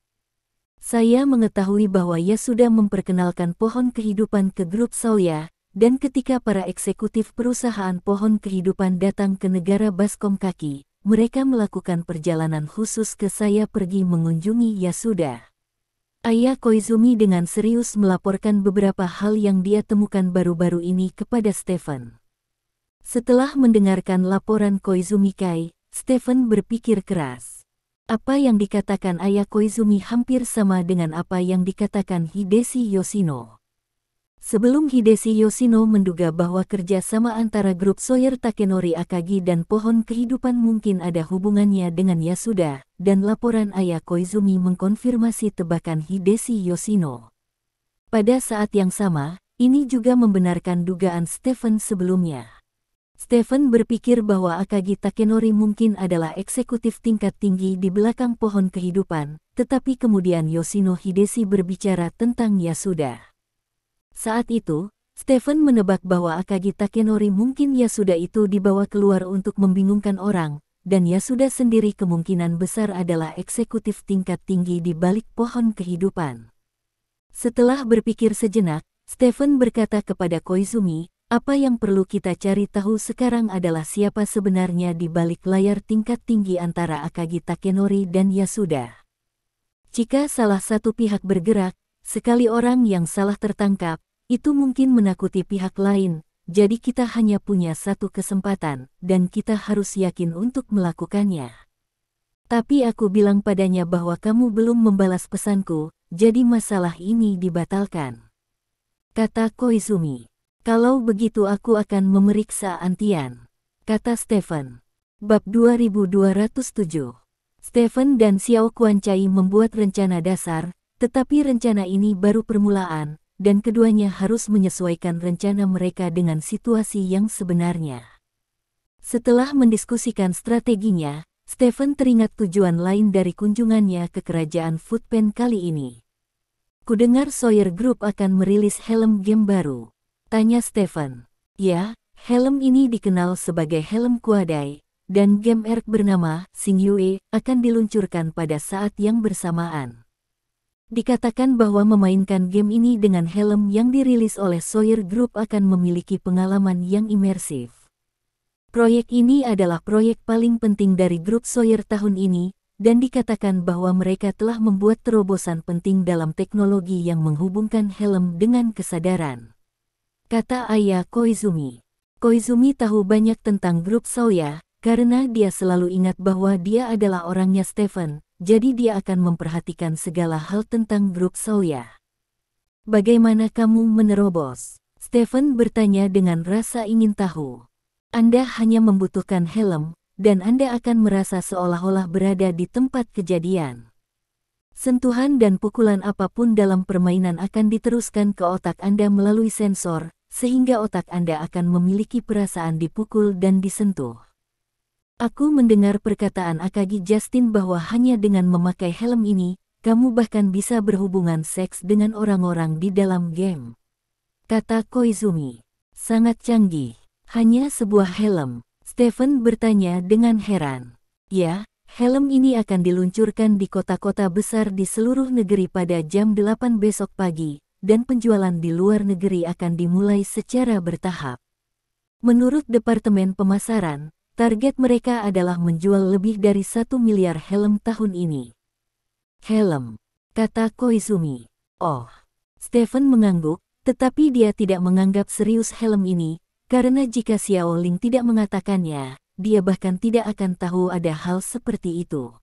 Saya mengetahui bahwa Yasuda memperkenalkan pohon kehidupan ke grup Soya, dan ketika para eksekutif perusahaan pohon kehidupan datang ke negara baskom kaki, mereka melakukan perjalanan khusus ke saya pergi mengunjungi Yasuda. Ayah Koizumi dengan serius melaporkan beberapa hal yang dia temukan baru-baru ini kepada Stephen. Setelah mendengarkan laporan Koizumi Kai, Stephen berpikir keras. Apa yang dikatakan ayah Koizumi hampir sama dengan apa yang dikatakan Hideshi Yoshino. Sebelum Hideshi Yoshino menduga bahwa kerjasama antara grup Sawyer Takenori Akagi dan pohon kehidupan mungkin ada hubungannya dengan Yasuda, dan laporan ayah Koizumi mengkonfirmasi tebakan Hideshi Yoshino. Pada saat yang sama, ini juga membenarkan dugaan Stephen sebelumnya. Stephen berpikir bahwa Akagi Takenori mungkin adalah eksekutif tingkat tinggi di belakang pohon kehidupan, tetapi kemudian Yoshino Hideshi berbicara tentang Yasuda. Saat itu, Stephen menebak bahwa Akagi Takenori mungkin Yasuda itu dibawa keluar untuk membingungkan orang, dan Yasuda sendiri kemungkinan besar adalah eksekutif tingkat tinggi di balik pohon kehidupan. Setelah berpikir sejenak, Stephen berkata kepada Koizumi, apa yang perlu kita cari tahu sekarang adalah siapa sebenarnya di balik layar tingkat tinggi antara Akagi Takenori dan Yasuda. Jika salah satu pihak bergerak, sekali orang yang salah tertangkap, itu mungkin menakuti pihak lain, jadi kita hanya punya satu kesempatan, dan kita harus yakin untuk melakukannya. Tapi aku bilang padanya bahwa kamu belum membalas pesanku, jadi masalah ini dibatalkan. Kata Koizumi. Kalau begitu aku akan memeriksa Antian. Kata Stephen. Bab 2207. Stephen dan Xiao Kuancai membuat rencana dasar, tetapi rencana ini baru permulaan, dan keduanya harus menyesuaikan rencana mereka dengan situasi yang sebenarnya. Setelah mendiskusikan strateginya, Stephen teringat tujuan lain dari kunjungannya ke kerajaan Foodpan kali ini. Kudengar Sawyer Group akan merilis helm game baru. Tanya Stephen. Ya, helm ini dikenal sebagai helm Kuadai, dan game Erk bernama Xingyue akan diluncurkan pada saat yang bersamaan. Dikatakan bahwa memainkan game ini dengan helm yang dirilis oleh Sawyer Group akan memiliki pengalaman yang imersif. Proyek ini adalah proyek paling penting dari grup Sawyer tahun ini, dan dikatakan bahwa mereka telah membuat terobosan penting dalam teknologi yang menghubungkan helm dengan kesadaran. Kata ayah Koizumi. Koizumi tahu banyak tentang grup Sawyer, karena dia selalu ingat bahwa dia adalah orangnya Stephen, jadi dia akan memperhatikan segala hal tentang grup Sawyer. Bagaimana kamu menerobos? Stephen bertanya dengan rasa ingin tahu. Anda hanya membutuhkan helm, dan Anda akan merasa seolah-olah berada di tempat kejadian. Sentuhan dan pukulan apapun dalam permainan akan diteruskan ke otak Anda melalui sensor, sehingga otak Anda akan memiliki perasaan dipukul dan disentuh. Aku mendengar perkataan Akagi Justin bahwa hanya dengan memakai helm ini, kamu bahkan bisa berhubungan seks dengan orang-orang di dalam game. Kata Koizumi. Sangat canggih. Hanya sebuah helm. Stephen bertanya dengan heran. Ya, helm ini akan diluncurkan di kota-kota besar di seluruh negeri pada jam 8 besok pagi, dan penjualan di luar negeri akan dimulai secara bertahap. Menurut Departemen Pemasaran, target mereka adalah menjual lebih dari 1 miliar helm tahun ini. Helm, kata Koizumi. Oh, Stephen mengangguk, tetapi dia tidak menganggap serius helm ini, karena jika Xiao Ling tidak mengatakannya, dia bahkan tidak akan tahu ada hal seperti itu.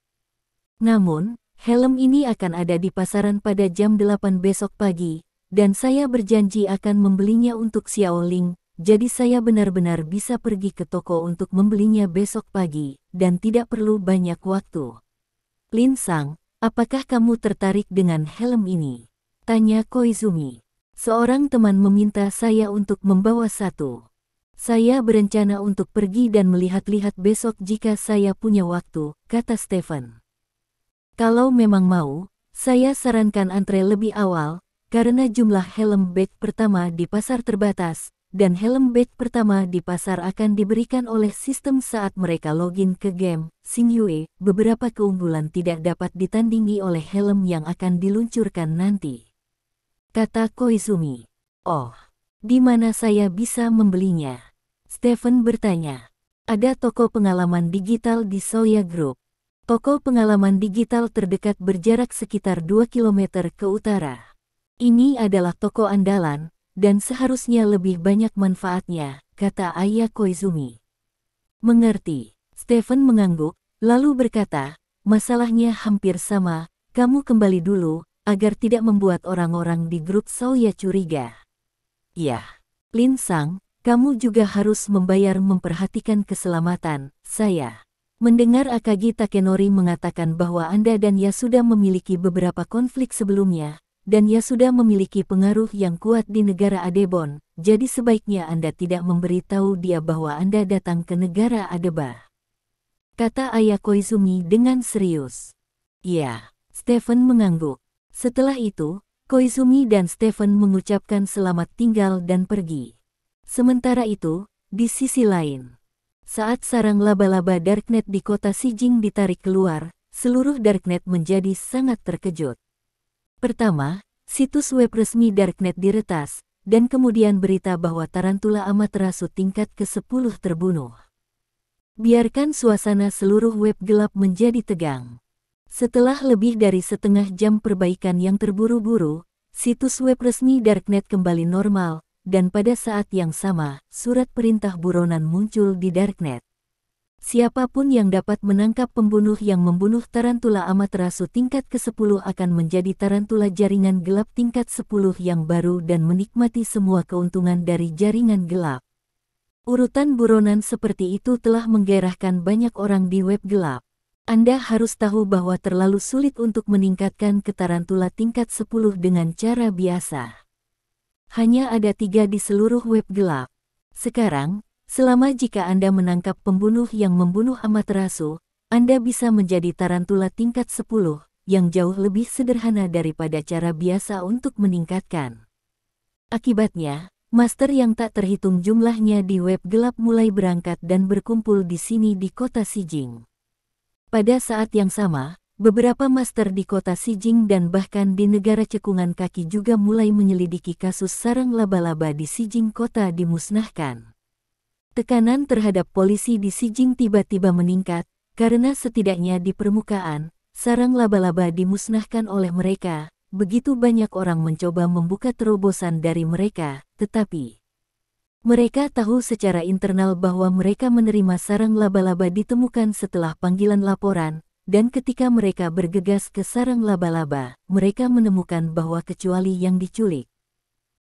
Namun, helm ini akan ada di pasaran pada jam 8 besok pagi, dan saya berjanji akan membelinya untuk Xiao Ling, jadi saya benar-benar bisa pergi ke toko untuk membelinya besok pagi, dan tidak perlu banyak waktu. Lin Sang, apakah kamu tertarik dengan helm ini? Tanya Koizumi. Seorang teman meminta saya untuk membawa satu. Saya berencana untuk pergi dan melihat-lihat besok jika saya punya waktu, kata Stephen. Kalau memang mau, saya sarankan antre lebih awal, karena jumlah helm bag pertama di pasar terbatas, dan helm bag pertama di pasar akan diberikan oleh sistem saat mereka login ke game. Xingyue, beberapa keunggulan tidak dapat ditandingi oleh helm yang akan diluncurkan nanti. Kata Koizumi. Oh, di mana saya bisa membelinya? Stephen bertanya. Ada toko pengalaman digital di Sawyer Group. Toko pengalaman digital terdekat berjarak sekitar 2 km ke utara. Ini adalah toko andalan, dan seharusnya lebih banyak manfaatnya, kata ayah Koizumi. Mengerti. Stephen mengangguk, lalu berkata, masalahnya hampir sama, kamu kembali dulu, agar tidak membuat orang-orang di grup Sawyer curiga. Ya, Lin Sang, kamu juga harus memperhatikan keselamatan, saya. Mendengar Akagi Takenori mengatakan bahwa Anda dan Yasuda memiliki beberapa konflik sebelumnya, dan Yasuda memiliki pengaruh yang kuat di negara Adebon, jadi sebaiknya Anda tidak memberitahu dia bahwa Anda datang ke negara Adeba. Kata ayah Koizumi dengan serius. Ya, Stephen mengangguk. Setelah itu, Koizumi dan Stephen mengucapkan selamat tinggal dan pergi. Sementara itu, di sisi lain, saat sarang laba-laba Darknet di kota Xijing ditarik keluar, seluruh Darknet menjadi sangat terkejut. Pertama, situs web resmi Darknet diretas, dan kemudian berita bahwa Tarantula Amaterasu tingkat ke-10 terbunuh. Biarkan suasana seluruh web gelap menjadi tegang. Setelah lebih dari setengah jam perbaikan yang terburu-buru, situs web resmi Darknet kembali normal, dan pada saat yang sama, surat perintah buronan muncul di Darknet. Siapapun yang dapat menangkap pembunuh yang membunuh tarantula Amaterasu tingkat ke-10 akan menjadi tarantula jaringan gelap tingkat 10 yang baru dan menikmati semua keuntungan dari jaringan gelap. Urutan buronan seperti itu telah menggairahkan banyak orang di web gelap. Anda harus tahu bahwa terlalu sulit untuk meningkatkan ke tarantula tingkat 10 dengan cara biasa. Hanya ada 3 di seluruh web gelap. Sekarang, selama jika Anda menangkap pembunuh yang membunuh Amaterasu, Anda bisa menjadi tarantula tingkat 10, yang jauh lebih sederhana daripada cara biasa untuk meningkatkan. Akibatnya, master yang tak terhitung jumlahnya di web gelap mulai berangkat dan berkumpul di sini di kota Sijing. Pada saat yang sama, beberapa master di kota Sijing dan bahkan di negara cekungan kaki juga mulai menyelidiki kasus sarang laba-laba di Sijing kota dimusnahkan. Tekanan terhadap polisi di Sijing tiba-tiba meningkat, karena setidaknya di permukaan, sarang laba-laba dimusnahkan oleh mereka. Begitu banyak orang mencoba membuka terobosan dari mereka, tetapi mereka tahu secara internal bahwa mereka menerima sarang laba-laba ditemukan setelah panggilan laporan, dan ketika mereka bergegas ke sarang laba-laba, mereka menemukan bahwa kecuali yang diculik,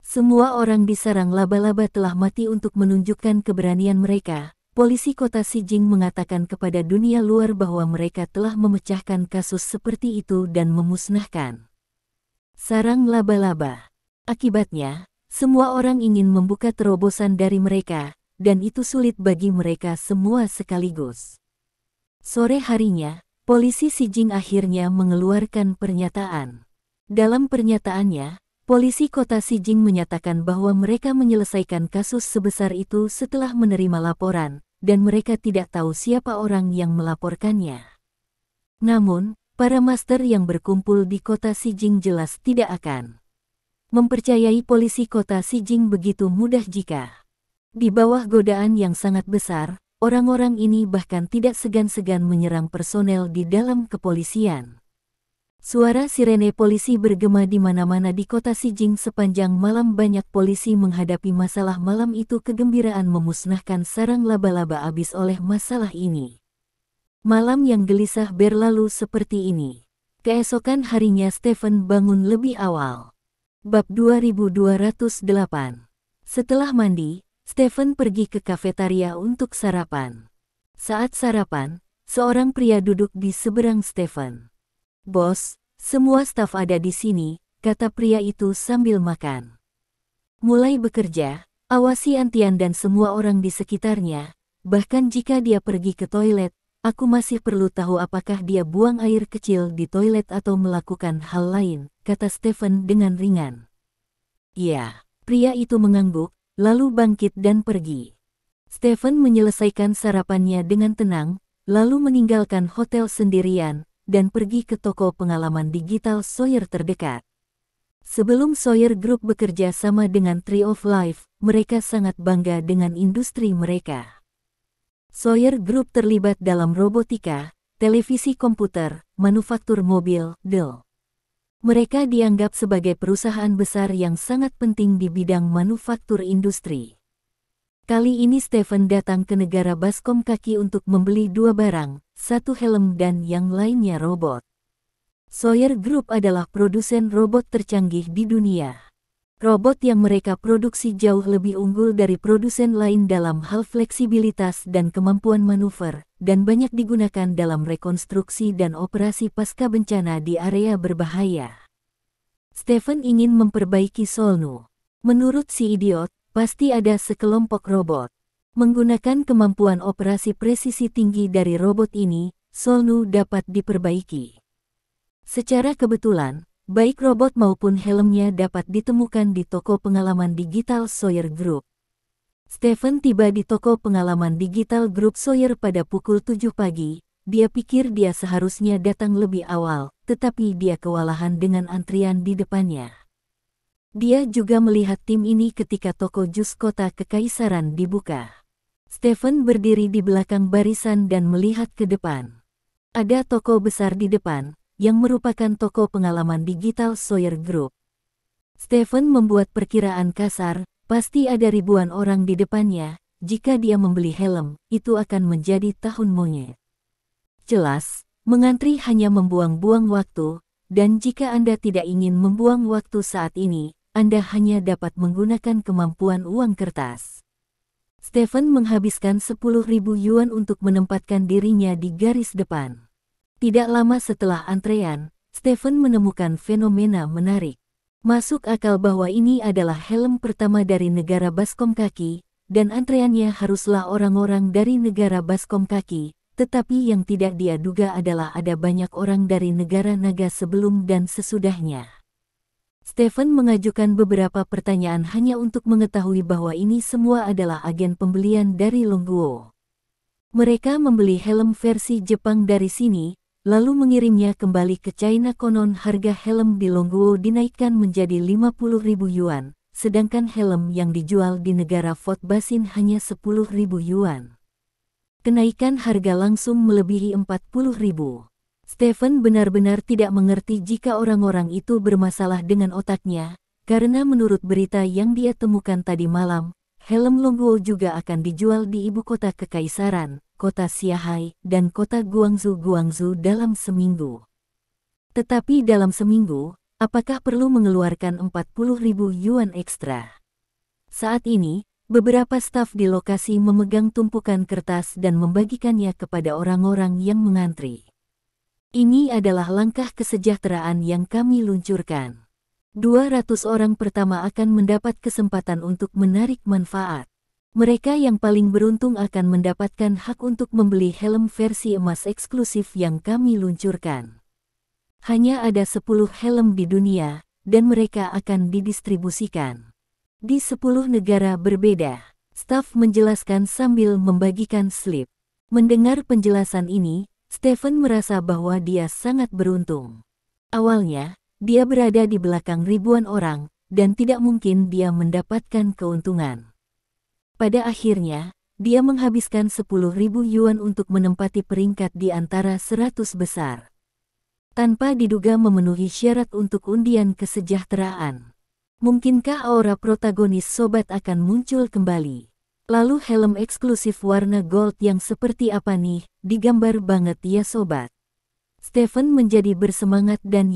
semua orang di sarang laba-laba telah mati. Untuk menunjukkan keberanian mereka, polisi kota Sijing mengatakan kepada dunia luar bahwa mereka telah memecahkan kasus seperti itu dan memusnahkan sarang laba-laba. Akibatnya, semua orang ingin membuka terobosan dari mereka, dan itu sulit bagi mereka semua sekaligus. Sore harinya, polisi Sijing akhirnya mengeluarkan pernyataan. Dalam pernyataannya, polisi kota Sijing menyatakan bahwa mereka menyelesaikan kasus sebesar itu setelah menerima laporan, dan mereka tidak tahu siapa orang yang melaporkannya. Namun, para master yang berkumpul di kota Sijing jelas tidak akan mempercayai polisi kota Sijing begitu mudah jika di bawah godaan yang sangat besar, orang-orang ini bahkan tidak segan-segan menyerang personel di dalam kepolisian. Suara sirene polisi bergema di mana-mana di kota Sijing sepanjang malam. Banyak polisi menghadapi masalah malam itu. Kegembiraan memusnahkan sarang laba-laba habis oleh masalah ini. Malam yang gelisah berlalu seperti ini. Keesokan harinya Stephen bangun lebih awal. Bab 2208. Setelah mandi, Stephen pergi ke kafetaria untuk sarapan. Saat sarapan, seorang pria duduk di seberang Stephen. "Bos, semua staf ada di sini," kata pria itu sambil makan. "Mulai bekerja, awasi Antian dan semua orang di sekitarnya. Bahkan jika dia pergi ke toilet, aku masih perlu tahu apakah dia buang air kecil di toilet atau melakukan hal lain," kata Stephen dengan ringan. "Ya," pria itu mengangguk, lalu bangkit dan pergi. Stephen menyelesaikan sarapannya dengan tenang, lalu meninggalkan hotel sendirian, dan pergi ke toko pengalaman digital Sawyer terdekat. Sebelum Sawyer Group bekerja sama dengan Tree of Life, mereka sangat bangga dengan industri mereka. Sawyer Group terlibat dalam robotika, televisi komputer, manufaktur mobil, Mereka dianggap sebagai perusahaan besar yang sangat penting di bidang manufaktur industri. Kali ini Stephen datang ke negara Baskom kaki untuk membeli 2 barang, satu helm dan yang lainnya robot. Sawyer Group adalah produsen robot tercanggih di dunia. Robot yang mereka produksi jauh lebih unggul dari produsen lain dalam hal fleksibilitas dan kemampuan manuver, dan banyak digunakan dalam rekonstruksi dan operasi pasca bencana di area berbahaya. Stephen ingin memperbaiki Solnu. Menurut si idiot, pasti ada sekelompok robot. Menggunakan kemampuan operasi presisi tinggi dari robot ini, Solnu dapat diperbaiki. Secara kebetulan, baik robot maupun helmnya dapat ditemukan di toko pengalaman digital Sawyer Group. Stephen tiba di toko pengalaman digital grup Sawyer pada pukul 7 pagi. Dia pikir dia seharusnya datang lebih awal, tetapi dia kewalahan dengan antrian di depannya. Dia juga melihat tim ini ketika toko jus kota Kekaisaran dibuka. Stephen berdiri di belakang barisan dan melihat ke depan. Ada toko besar di depan, yang merupakan toko pengalaman digital Sawyer Group. Stephen membuat perkiraan kasar, pasti ada ribuan orang di depannya, jika dia membeli helm, itu akan menjadi tahun monyet. Jelas, mengantri hanya membuang-buang waktu, dan jika Anda tidak ingin membuang waktu saat ini, Anda hanya dapat menggunakan kemampuan uang kertas. Stephen menghabiskan 10.000 yuan untuk menempatkan dirinya di garis depan. Tidak lama setelah antrean, Stephen menemukan fenomena menarik. Masuk akal bahwa ini adalah helm pertama dari negara baskom kaki, dan antreannya haruslah orang-orang dari negara baskom kaki, tetapi yang tidak dia duga adalah ada banyak orang dari negara naga sebelum dan sesudahnya. Stephen mengajukan beberapa pertanyaan hanya untuk mengetahui bahwa ini semua adalah agen pembelian dari Longguo. Mereka membeli helm versi Jepang dari sini, lalu mengirimnya kembali ke China. Konon harga helm di Longguo dinaikkan menjadi 50.000 yuan, sedangkan helm yang dijual di negara Fort Basin hanya 10.000 yuan. Kenaikan harga langsung melebihi 40.000. Stephen benar-benar tidak mengerti jika orang-orang itu bermasalah dengan otaknya, karena menurut berita yang dia temukan tadi malam, helm Longguo juga akan dijual di ibu kota kekaisaran, kota Xiahai, dan kota Guangzhou dalam seminggu. Tetapi dalam seminggu, apakah perlu mengeluarkan 40.000 yuan ekstra? Saat ini, beberapa staf di lokasi memegang tumpukan kertas dan membagikannya kepada orang-orang yang mengantri. Ini adalah langkah kesejahteraan yang kami luncurkan. 200 orang pertama akan mendapat kesempatan untuk menarik manfaat. Mereka yang paling beruntung akan mendapatkan hak untuk membeli helm versi emas eksklusif yang kami luncurkan. Hanya ada 10 helm di dunia, dan mereka akan didistribusikan di 10 negara berbeda. Staf menjelaskan sambil membagikan slip. Mendengar penjelasan ini, Stephen merasa bahwa dia sangat beruntung. Awalnya, dia berada di belakang ribuan orang, dan tidak mungkin dia mendapatkan keuntungan. Pada akhirnya, dia menghabiskan 10.000 yuan untuk menempati peringkat di antara 100 besar. Tanpa diduga memenuhi syarat untuk undian kesejahteraan. Mungkinkah aura protagonis sobat akan muncul kembali? Lalu helm eksklusif warna gold yang seperti apa nih, digambar banget ya sobat. Stephen menjadi bersemangat dan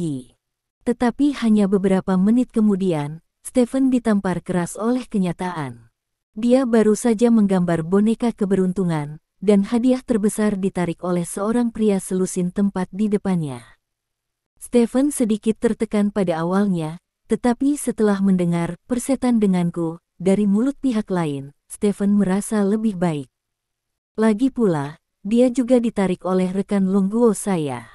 Tetapi hanya beberapa menit kemudian, Stephen ditampar keras oleh kenyataan. Dia baru saja menggambar boneka keberuntungan, dan hadiah terbesar ditarik oleh seorang pria selusin tempat di depannya. Stephen sedikit tertekan pada awalnya, tetapi setelah mendengar "persetan denganku" dari mulut pihak lain, Stephen merasa lebih baik. Lagi pula, dia juga ditarik oleh rekan Longguo saya.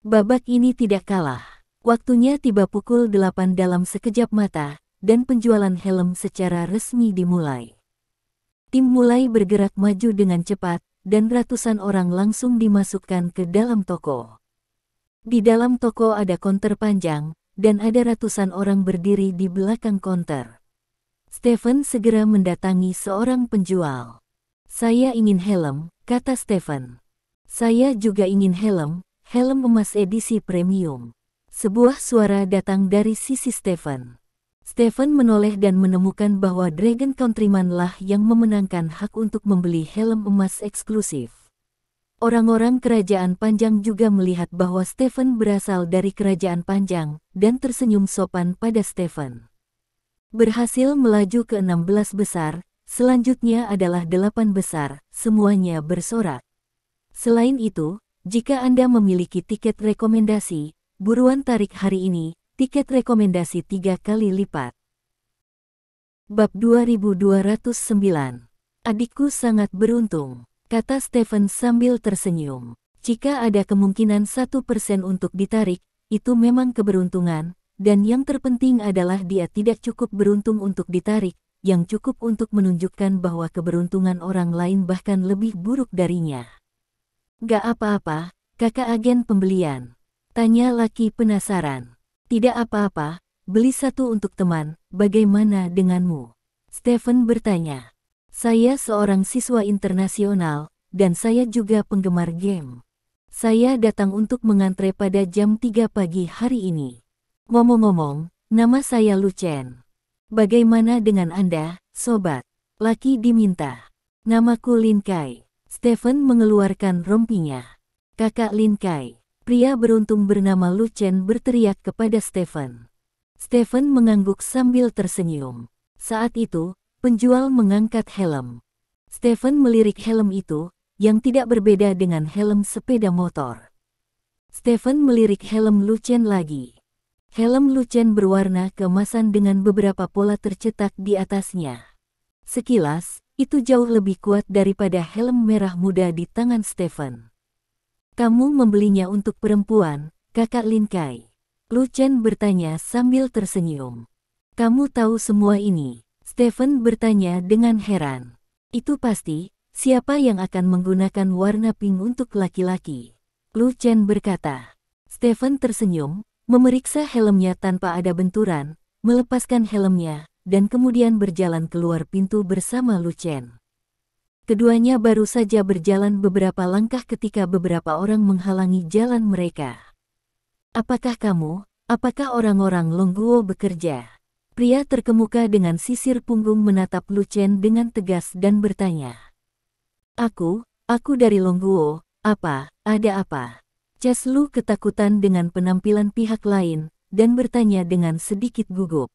Babak ini tidak kalah. Waktunya tiba pukul 8 dalam sekejap mata, dan penjualan helm secara resmi dimulai. Tim mulai bergerak maju dengan cepat, dan ratusan orang langsung dimasukkan ke dalam toko. Di dalam toko ada konter panjang, dan ada ratusan orang berdiri di belakang konter. Stephen segera mendatangi seorang penjual. "Saya ingin helm," kata Stephen. "Saya juga ingin helm emas edisi premium." Sebuah suara datang dari sisi Stephen. Stephen menoleh dan menemukan bahwa Dragon Countryman lah yang memenangkan hak untuk membeli helm emas eksklusif. Orang-orang Kerajaan Panjang juga melihat bahwa Stephen berasal dari Kerajaan Panjang, dan tersenyum sopan pada Stephen. Berhasil melaju ke 16 besar, selanjutnya adalah 8 besar, semuanya bersorak. Selain itu, jika Anda memiliki tiket rekomendasi, buruan tarik hari ini, tiket rekomendasi 3 kali lipat. Bab 2209. Adikku sangat beruntung, kata Stephen sambil tersenyum. Jika ada kemungkinan 1% untuk ditarik, itu memang keberuntungan. Dan yang terpenting adalah dia tidak cukup beruntung untuk ditarik, yang cukup untuk menunjukkan bahwa keberuntungan orang lain bahkan lebih buruk darinya. "Gak apa-apa, kakak agen pembelian?" tanya laki penasaran. "Tidak apa-apa, beli satu untuk teman, bagaimana denganmu?" Stephen bertanya. "Saya seorang siswa internasional, dan saya juga penggemar game. Saya datang untuk mengantre pada jam 3 pagi hari ini. Ngomong-ngomong, nama saya Lucien. Bagaimana dengan Anda, sobat?" Laki diminta. Namaku Lin Kai. Stephen mengeluarkan rompinya. Kakak Lin Kai. Pria beruntung bernama Lu Chen berteriak kepada Stephen. Stephen mengangguk sambil tersenyum. Saat itu, penjual mengangkat helm. Stephen melirik helm itu, yang tidak berbeda dengan helm sepeda motor. Stephen melirik helm Lu Chen lagi. Helm Lu Chen berwarna keemasan dengan beberapa pola tercetak di atasnya. Sekilas, itu jauh lebih kuat daripada helm merah muda di tangan Stephen. Kamu membelinya untuk perempuan, kakak Lin Kai? Lu Chen bertanya sambil tersenyum. Kamu tahu semua ini? Stephen bertanya dengan heran. Itu pasti, siapa yang akan menggunakan warna pink untuk laki-laki? Lu Chen berkata. Stephen tersenyum, memeriksa helmnya tanpa ada benturan, melepaskan helmnya, dan kemudian berjalan keluar pintu bersama Lu Chen. Keduanya baru saja berjalan beberapa langkah ketika beberapa orang menghalangi jalan mereka. Apakah orang-orang Longguo bekerja? Pria terkemuka dengan sisir punggung menatap Lu Chen dengan tegas dan bertanya. Aku dari Longguo. Ada apa? Lu ketakutan dengan penampilan pihak lain, dan bertanya dengan sedikit gugup.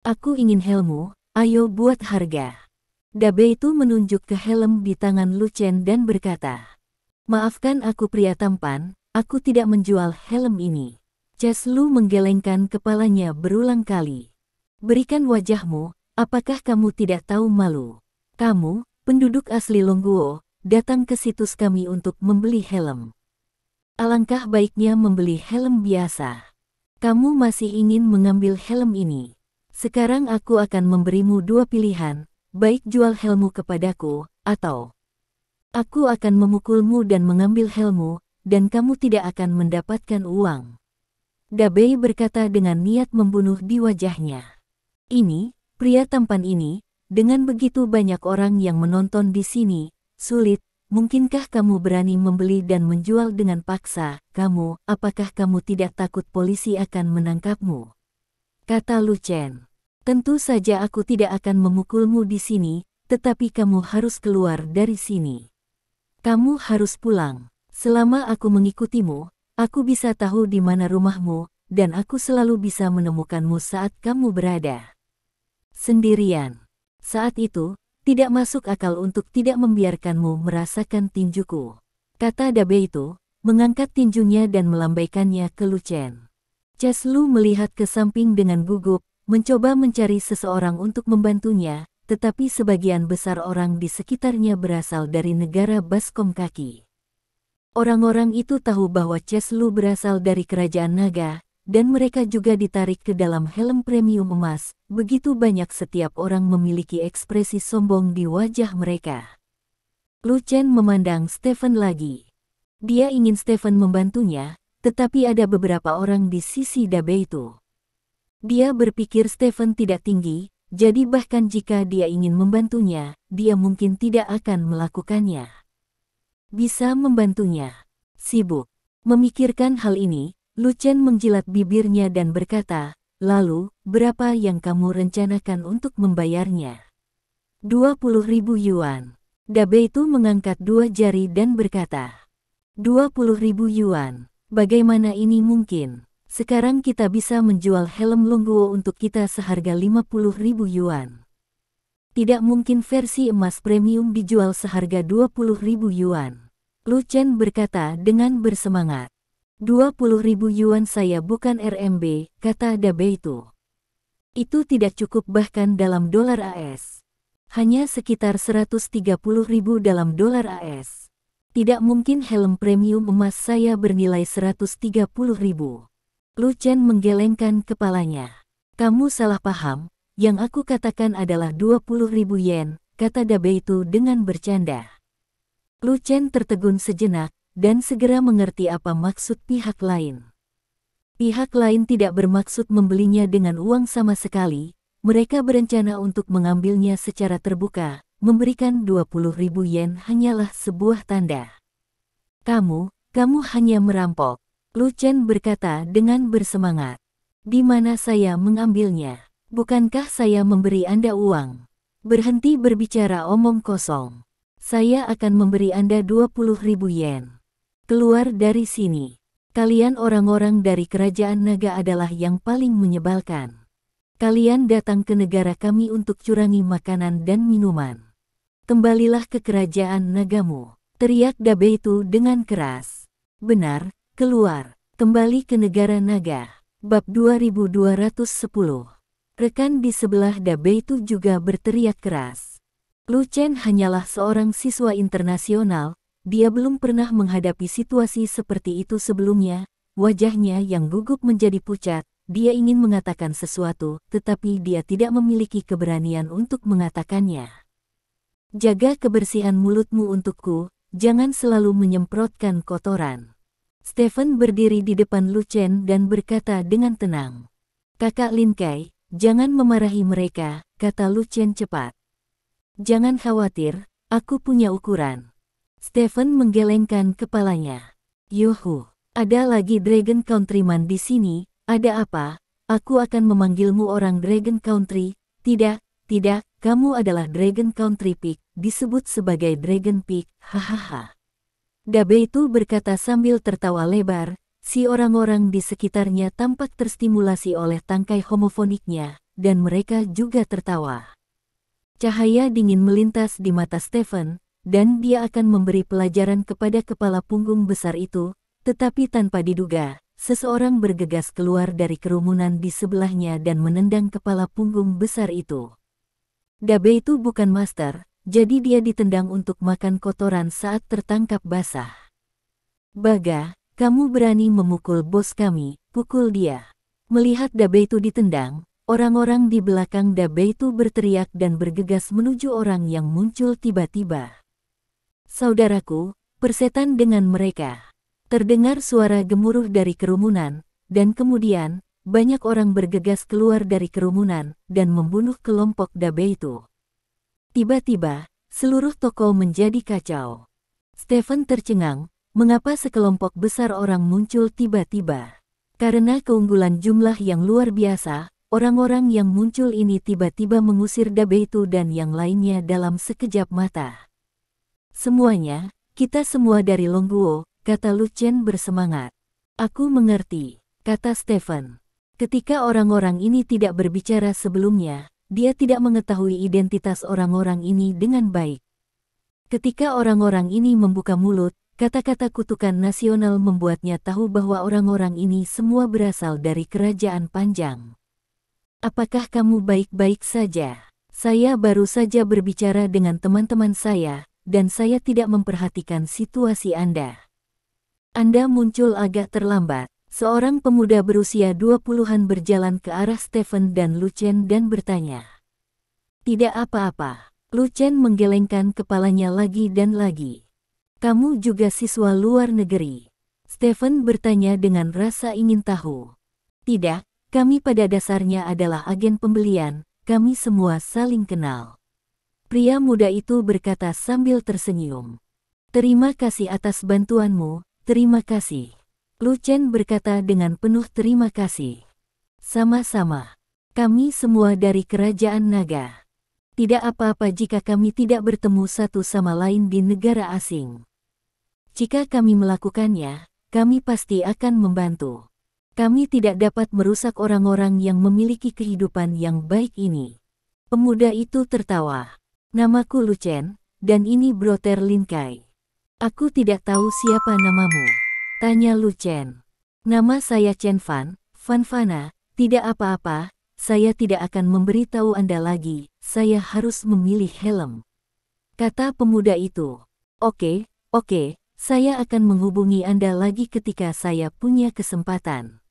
Aku ingin helmmu, ayo buat harga. Dabe itu menunjuk ke helm di tangan Lu Chen dan berkata. Maafkan aku pria tampan, aku tidak menjual helm ini. Lu menggelengkan kepalanya berulang kali. Berikan wajahmu, apakah kamu tidak tahu malu? Kamu, penduduk asli Longguo, datang ke situs kami untuk membeli helm. Alangkah baiknya membeli helm biasa. Kamu masih ingin mengambil helm ini. Sekarang aku akan memberimu dua pilihan, baik jual helmmu kepadaku, atau aku akan memukulmu dan mengambil helmmu, dan kamu tidak akan mendapatkan uang. Dabe berkata dengan niat membunuh di wajahnya. Ini, pria tampan ini, dengan begitu banyak orang yang menonton di sini, sulit, mungkinkah kamu berani membeli dan menjual dengan paksa? Apakah kamu tidak takut polisi akan menangkapmu? Kata Lu Chen. Tentu saja aku tidak akan memukulmu di sini, tetapi kamu harus keluar dari sini. Kamu harus pulang. Selama aku mengikutimu, aku bisa tahu di mana rumahmu, dan aku selalu bisa menemukanmu saat kamu berada sendirian. Saat itu, tidak masuk akal untuk tidak membiarkanmu merasakan tinjuku. Kata Dabe itu, mengangkat tinjunya dan melambaikannya ke Lu Chen. Lu melihat ke samping dengan gugup, mencoba mencari seseorang untuk membantunya, tetapi sebagian besar orang di sekitarnya berasal dari negara Baskom Kaki. Orang-orang itu tahu bahwa Lu berasal dari kerajaan naga, dan mereka juga ditarik ke dalam helm premium emas. Begitu banyak setiap orang memiliki ekspresi sombong di wajah mereka. Lu Chen memandang Stephen lagi. Dia ingin Stephen membantunya, tetapi ada beberapa orang di sisi Dabe itu. Dia berpikir Stephen tidak tinggi, jadi bahkan jika dia ingin membantunya, dia mungkin tidak akan melakukannya. Bisa membantunya. Sibuk memikirkan hal ini, Lu Chen menjilat bibirnya dan berkata, lalu, berapa yang kamu rencanakan untuk membayarnya? 20.000 yuan. Dabe itu mengangkat dua jari dan berkata, 20.000 yuan, bagaimana ini mungkin? Sekarang kita bisa menjual helm Longguo untuk kita seharga 50.000 yuan. Tidak mungkin versi emas premium dijual seharga 20.000 yuan. Lu Chen berkata dengan bersemangat. 20.000 yuan saya bukan RMB, kata Dabe itu. Itu tidak cukup bahkan dalam dolar AS. Hanya sekitar 130.000 dalam dolar AS. Tidak mungkin helm premium emas saya bernilai 130.000. Lu Chen menggelengkan kepalanya. Kamu salah paham, yang aku katakan adalah 20.000 yen, kata Dabe itu dengan bercanda. Lu Chen tertegun sejenak, dan segera mengerti apa maksud pihak lain. Pihak lain tidak bermaksud membelinya dengan uang sama sekali, mereka berencana untuk mengambilnya secara terbuka, memberikan 20.000 yen hanyalah sebuah tanda. Kamu hanya merampok, Lu Chen berkata dengan bersemangat. Di mana saya mengambilnya? Bukankah saya memberi Anda uang? Berhenti berbicara omong kosong. Saya akan memberi Anda 20.000 yen. Keluar dari sini. Kalian orang-orang dari kerajaan naga adalah yang paling menyebalkan. Kalian datang ke negara kami untuk curangi makanan dan minuman. Kembalilah ke kerajaan nagamu, teriak Dabeitu dengan keras. Benar, keluar, kembali ke negara naga. Bab 2210. Rekan di sebelah Dabeitu juga berteriak keras. Lu Chen hanyalah seorang siswa internasional, dia belum pernah menghadapi situasi seperti itu sebelumnya, wajahnya yang gugup menjadi pucat, dia ingin mengatakan sesuatu, tetapi dia tidak memiliki keberanian untuk mengatakannya. Jaga kebersihan mulutmu untukku, jangan selalu menyemprotkan kotoran. Stephen berdiri di depan Lu Chen dan berkata dengan tenang. Kakak Lin Kai, jangan memarahi mereka, kata Lu Chen cepat. Jangan khawatir, aku punya ukuran. Stephen menggelengkan kepalanya. Yuhu, ada lagi Dragon Countryman di sini, ada apa? Aku akan memanggilmu orang Dragon Country, tidak, kamu adalah Dragon Country Peak, disebut sebagai Dragon Peak, hahaha. Dabeitu berkata sambil tertawa lebar, si orang-orang di sekitarnya tampak terstimulasi oleh tangkai homofoniknya, dan mereka juga tertawa. Cahaya dingin melintas di mata Stephen, dan dia akan memberi pelajaran kepada kepala punggung besar itu, tetapi tanpa diduga, seseorang bergegas keluar dari kerumunan di sebelahnya dan menendang kepala punggung besar itu. Dabeitu bukan master, jadi dia ditendang untuk makan kotoran saat tertangkap basah. Baga, kamu berani memukul bos kami, pukul dia. Melihat Dabeitu ditendang, orang-orang di belakang Dabeitu berteriak dan bergegas menuju orang yang muncul tiba-tiba. Saudaraku, persetan dengan mereka. Terdengar suara gemuruh dari kerumunan, dan kemudian, banyak orang bergegas keluar dari kerumunan dan membunuh kelompok Dabeitu. Tiba-tiba, seluruh toko menjadi kacau. Stephen tercengang, mengapa sekelompok besar orang muncul tiba-tiba? Karena keunggulan jumlah yang luar biasa, orang-orang yang muncul ini tiba-tiba mengusir Dabeitu dan yang lainnya dalam sekejap mata. Semuanya, kita semua dari Longguo, kata Lu Chen bersemangat. Aku mengerti, kata Stephen. Ketika orang-orang ini tidak berbicara sebelumnya, dia tidak mengetahui identitas orang-orang ini dengan baik. Ketika orang-orang ini membuka mulut, kata-kata kutukan nasional membuatnya tahu bahwa orang-orang ini semua berasal dari kerajaan panjang. Apakah kamu baik-baik saja? Saya baru saja berbicara dengan teman-teman saya, dan saya tidak memperhatikan situasi Anda. Anda muncul agak terlambat. Seorang pemuda berusia 20-an berjalan ke arah Stephen dan Lu Chen dan bertanya. Tidak apa-apa. Lu Chen menggelengkan kepalanya lagi dan lagi. Kamu juga siswa luar negeri? Stephen bertanya dengan rasa ingin tahu. Tidak, kami pada dasarnya adalah agen pembelian, kami semua saling kenal. Pria muda itu berkata sambil tersenyum. Terima kasih atas bantuanmu, terima kasih. Lu Chen berkata dengan penuh terima kasih. Sama-sama. Kami semua dari kerajaan naga. Tidak apa-apa jika kami tidak bertemu satu sama lain di negara asing. Jika kami melakukannya, kami pasti akan membantu. Kami tidak dapat merusak orang-orang yang memiliki kehidupan yang baik ini. Pemuda itu tertawa. Namaku Lu Chen, dan ini Brother Lin Kai. Aku tidak tahu siapa namamu. Tanya Lu Chen. Nama saya Chen Fan, Fan Fana, tidak apa-apa, saya tidak akan memberitahu Anda lagi, saya harus memilih helm. Kata pemuda itu. Oke, saya akan menghubungi Anda lagi ketika saya punya kesempatan.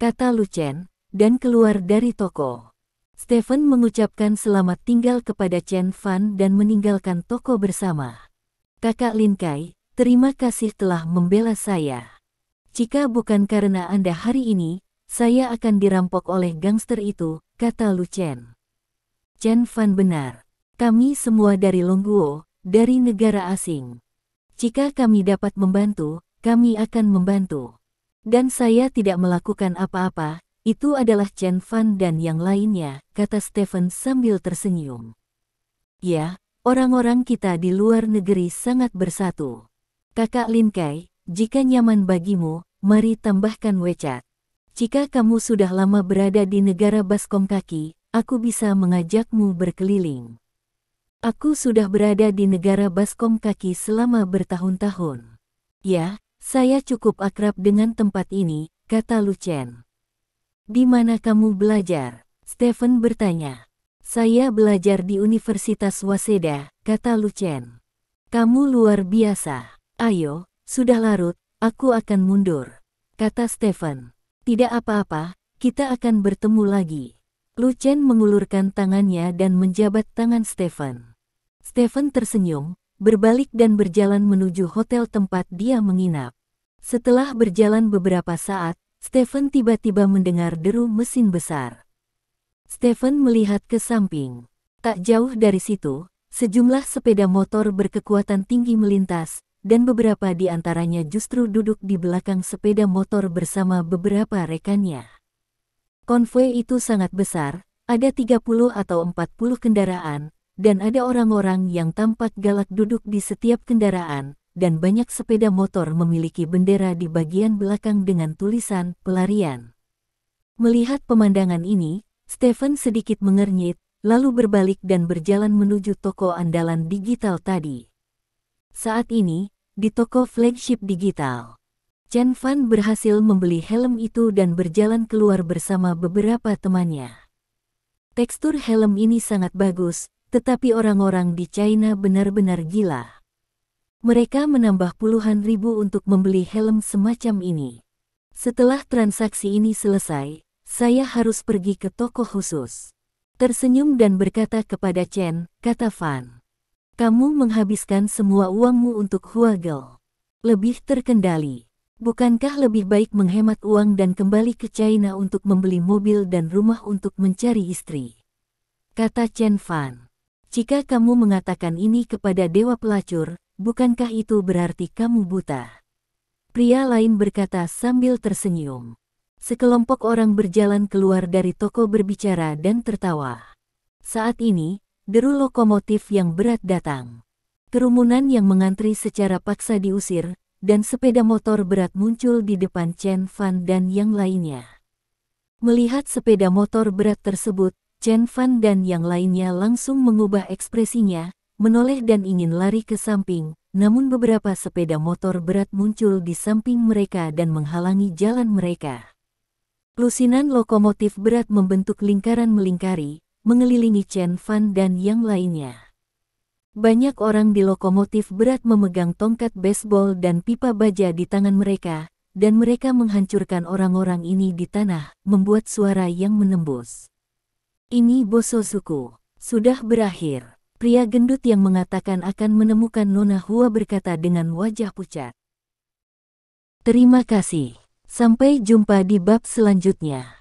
Kata Lu Chen, dan keluar dari toko. Stephen mengucapkan selamat tinggal kepada Chen Fan dan meninggalkan toko bersama. Kakak Lin Kai, terima kasih telah membela saya. Jika bukan karena Anda hari ini, saya akan dirampok oleh gangster itu, kata Lu Chen. Chen Fan benar. Kami semua dari Longguo, dari negara asing. Jika kami dapat membantu, kami akan membantu. Dan saya tidak melakukan apa-apa, itu adalah Chen Fan dan yang lainnya, kata Stephen sambil tersenyum. Ya, orang-orang kita di luar negeri sangat bersatu. Kakak Lin Kai, jika nyaman bagimu, mari tambahkan WeChat. Jika kamu sudah lama berada di negara Baskom kaki, aku bisa mengajakmu berkeliling. Aku sudah berada di negara Baskom kaki selama bertahun-tahun. Ya, saya cukup akrab dengan tempat ini, kata Lu Chen. Di mana kamu belajar? Stephen bertanya. Saya belajar di Universitas Waseda, kata Lu Chen. Kamu luar biasa. Ayo, sudah larut, aku akan mundur, kata Stephen. Tidak apa-apa, kita akan bertemu lagi. Lu Chen mengulurkan tangannya dan menjabat tangan Stephen. Stephen tersenyum, berbalik dan berjalan menuju hotel tempat dia menginap. Setelah berjalan beberapa saat, Stephen tiba-tiba mendengar deru mesin besar. Stephen melihat ke samping. Tak jauh dari situ, sejumlah sepeda motor berkekuatan tinggi melintas, dan beberapa di antaranya justru duduk di belakang sepeda motor bersama beberapa rekannya. Konvoi itu sangat besar, ada 30 atau 40 kendaraan, dan ada orang-orang yang tampak galak duduk di setiap kendaraan, dan banyak sepeda motor memiliki bendera di bagian belakang dengan tulisan pelarian. Melihat pemandangan ini, Stephen sedikit mengernyit, lalu berbalik dan berjalan menuju toko andalan digital tadi. Saat ini, di toko flagship digital, Chen Fan berhasil membeli helm itu dan berjalan keluar bersama beberapa temannya. Tekstur helm ini sangat bagus, tetapi orang-orang di China benar-benar gila. Mereka menambah puluhan ribu untuk membeli helm semacam ini. Setelah transaksi ini selesai, saya harus pergi ke toko khusus. Tersenyum dan berkata kepada Chen, kata Fan. Kamu menghabiskan semua uangmu untuk Huagel. Lebih terkendali. Bukankah lebih baik menghemat uang dan kembali ke China untuk membeli mobil dan rumah untuk mencari istri? Kata Chen Fan. Jika kamu mengatakan ini kepada dewa pelacur, bukankah itu berarti kamu buta? Pria lain berkata sambil tersenyum. Sekelompok orang berjalan keluar dari toko berbicara dan tertawa. Saat ini, deru lokomotif yang berat datang. Kerumunan yang mengantri secara paksa diusir, dan sepeda motor berat muncul di depan Chen Fan dan yang lainnya. Melihat sepeda motor berat tersebut, Chen Fan dan yang lainnya langsung mengubah ekspresinya, menoleh dan ingin lari ke samping, namun beberapa sepeda motor berat muncul di samping mereka dan menghalangi jalan mereka. Lusinan lokomotif berat membentuk lingkaran melingkari, mengelilingi Chen Fan dan yang lainnya. Banyak orang di lokomotif berat memegang tongkat baseball dan pipa baja di tangan mereka, dan mereka menghancurkan orang-orang ini di tanah, membuat suara yang menembus. Ini Boso suku. Sudah berakhir. Pria gendut yang mengatakan akan menemukan Nona Hua berkata dengan wajah pucat. Terima kasih. Sampai jumpa di bab selanjutnya.